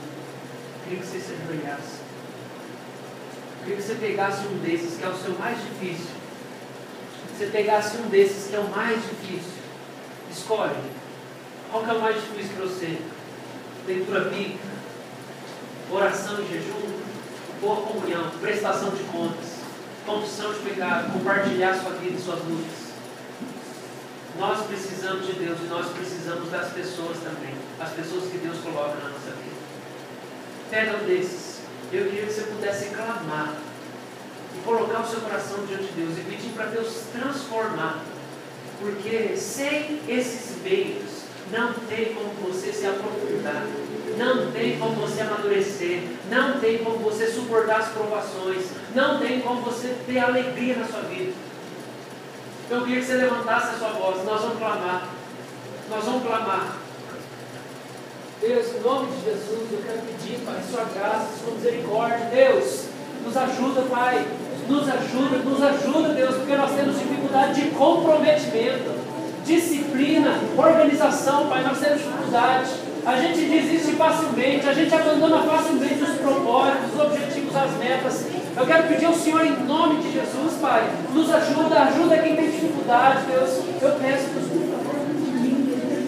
Queria que você se ajoelhasse. Queria que você pegasse um desses que é o seu mais difícil. Que você pegasse um desses que é o mais difícil. Escolhe. Qual que é o mais difícil para você? Leitura bíblica, oração e jejum, boa comunhão, prestação de contas, confissão de pecado, compartilhar sua vida e suas lutas. Nós precisamos de Deus e nós precisamos das pessoas também, as pessoas que Deus coloca na nossa vida. Pega um desses. Eu queria que você pudesse clamar e colocar o seu coração diante de Deus e pedir para Deus transformar, porque sem esses meios não tem como você se aprofundar, não tem como você amadurecer, não tem como você suportar as provações, não tem como você ter alegria na sua vida. Eu queria que você levantasse a sua voz. Nós vamos clamar. Nós vamos clamar. Deus, em nome de Jesus, eu quero pedir, Pai, sua graça, sua misericórdia. Deus, nos ajuda, Pai. Nos ajuda, Deus, porque nós temos dificuldade de comprometimento, disciplina, organização, Pai. Nós temos dificuldade. A gente desiste facilmente, a gente abandona facilmente os propósitos, os objetivos, as metas. Eu quero pedir ao Senhor em nome de Jesus, Pai, nos ajuda quem tem dificuldade, Deus. Eu peço, Deus, por favor, de mim, eu quero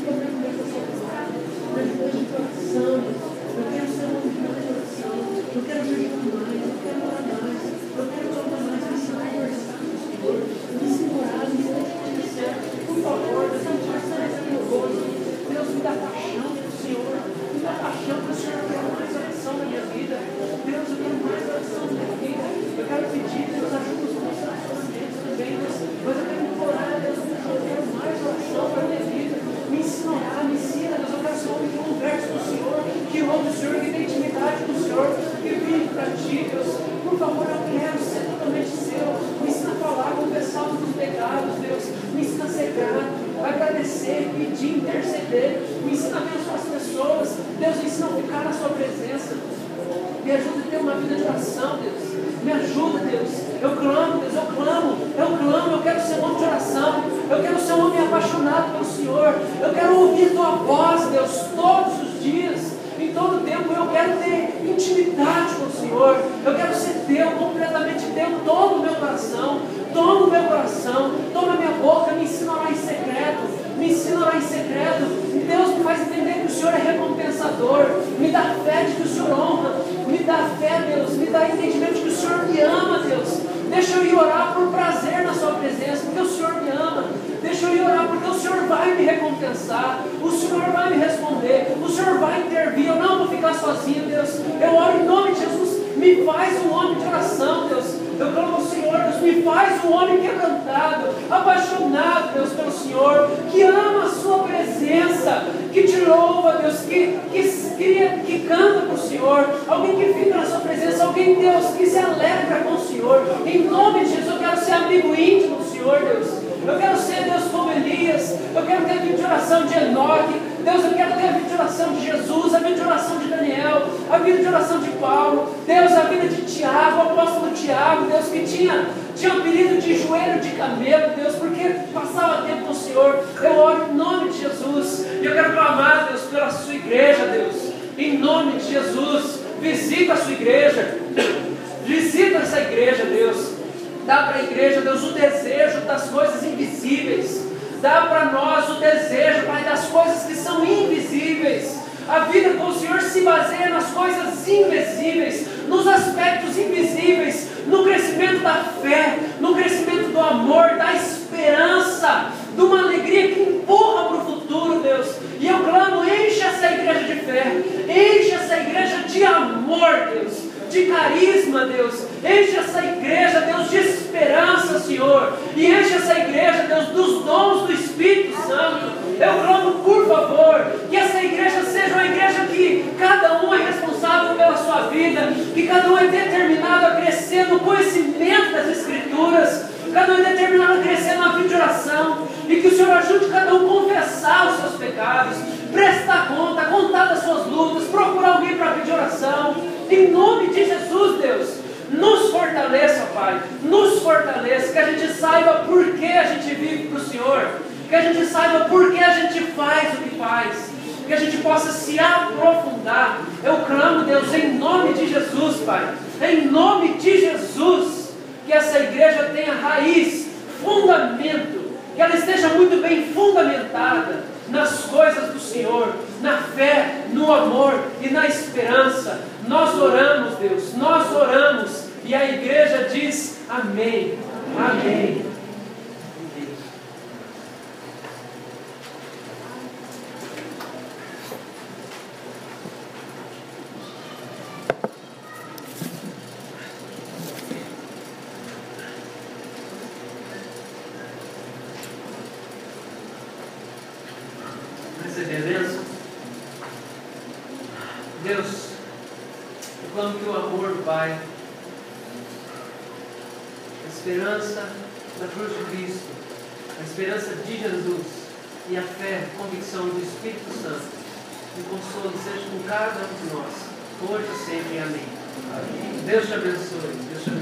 ser um homem de oração, eu quero jejuar mais, eu quero orar mais, eu quero orar mais, me ensinar a conversar com o Senhor, me ensinar a me sentir, por favor, Deus, não faça essa meu gozo, Deus, me dá paixão pelo Senhor, me dá paixão pelo Senhor, eu quero mais oração na minha vida, Deus, eu quero mais oração na minha vida. Eu quero pedir, Deus, ajuda os meus relacionamentos também, Deus. Mas eu quero implorar, Deus, eu quero mais oração para a minha vida. Me ensina a orar, me ensina, Deus. Eu quero ser um homem que conversa com o Senhor, que ouve o Senhor, que tem intimidade com o Senhor, que vive para ti, Deus. Por favor, eu quero ser totalmente seu. Me ensina a falar, confessar os meus pecados, Deus. Me ensina a ser grato, agradecer, pedir, interceder. Me ensina a abençoar as pessoas. Deus, me ensina a ficar na sua presença. Me ajuda a ter uma vida de oração, Deus. Me ajuda, Deus. Eu clamo, Deus, eu quero ser um homem de oração. Eu quero ser um homem apaixonado pelo Senhor. Eu quero ouvir tua voz, Deus, todos os dias. Em todo tempo eu quero ter intimidade com o Senhor. Eu quero ser teu, completamente teu. Toma o meu coração, toma a minha boca, me ensina a orar em secreto. Deus, me faz entender que o Senhor é recompensador. Me dá fé de que o Senhor honra. Me dá fé, Deus. Me dá entendimento de que o Senhor me ama, Deus. Deixa eu ir orar por prazer na sua presença, porque o Senhor me ama. Deixa eu ir orar porque o Senhor vai me recompensar. O Senhor vai me responder. O Senhor vai intervir. Eu não vou ficar sozinho, Deus. Eu oro em nome de Jesus. Me faz um homem de oração, Deus. Eu clamo ao Senhor, Deus, me faz um homem quebrantado, apaixonado, Deus, pelo Senhor, que ama a sua presença, que te louva, Deus, que canta para o Senhor, alguém que fica na sua presença, alguém, Deus, que se alegra com o Senhor. Em nome de Jesus, eu quero ser amigo íntimo do Senhor, Deus. Eu quero ser, Deus, como Elias. Eu quero ter a vida de oração de Enoque. Deus, eu quero ter a vida de oração de Jesus, a vida de oração de Daniel, a vida de oração de Paulo. Deus, a vida de Tiago, o apóstolo Tiago, Deus, que tinha apelido de joelho de camelo, Deus, porque passava tempo com o Senhor. Eu oro em nome de Jesus. E eu quero clamar, Deus, pela sua igreja, Deus. Em nome de Jesus, visita a sua igreja. Visita essa igreja, Deus. Dá para a igreja, Deus, o desejo das coisas invisíveis. Dá para nós o desejo, Pai, das coisas que são invisíveis. A vida com o Senhor se baseia nas coisas invisíveis, nos aspectos invisíveis, no crescimento da fé, no crescimento do amor, da esperança, de uma alegria que empurra para o futuro, Deus. E eu clamo, enche essa igreja de fé, enche essa igreja de amor, Deus, de carisma, Deus. Enche essa igreja, Deus, de esperança, Senhor. E enche essa igreja, Deus, dos dons do Espírito Santo. Eu clamo, por favor, que essa igreja seja uma igreja que cada um é responsável pela sua vida, que cada um é determinado a crescer no conhecimento das Escrituras, cada um é determinado a crescer na vida de oração, e que o Senhor ajude cada um a confessar os seus pecados, prestar conta, contar das suas lutas, procurar alguém para pedir oração. Em nome de Jesus, Deus, nos fortaleça, Pai, nos fortaleça, que a gente saiba por que a gente vive para o Senhor, que a gente saiba por que a gente faz o que faz, que a gente possa se aprofundar. Eu clamo, Deus, em nome de Jesus, Pai, em nome de Jesus, que essa igreja tenha raiz, fundamento, que ela esteja muito bem fundamentada nas coisas do Senhor, na fé, no amor e na esperança. Nós oramos, Deus, nós oramos, e a igreja diz amém, amém. Deus, eu clamo que o amor do Pai, a esperança da cruz de Cristo, a esperança de Jesus e a fé, a convicção do Espírito Santo, me console, seja com cada um de nós, hoje e sempre. Amém. Deus te abençoe. Deus te abençoe.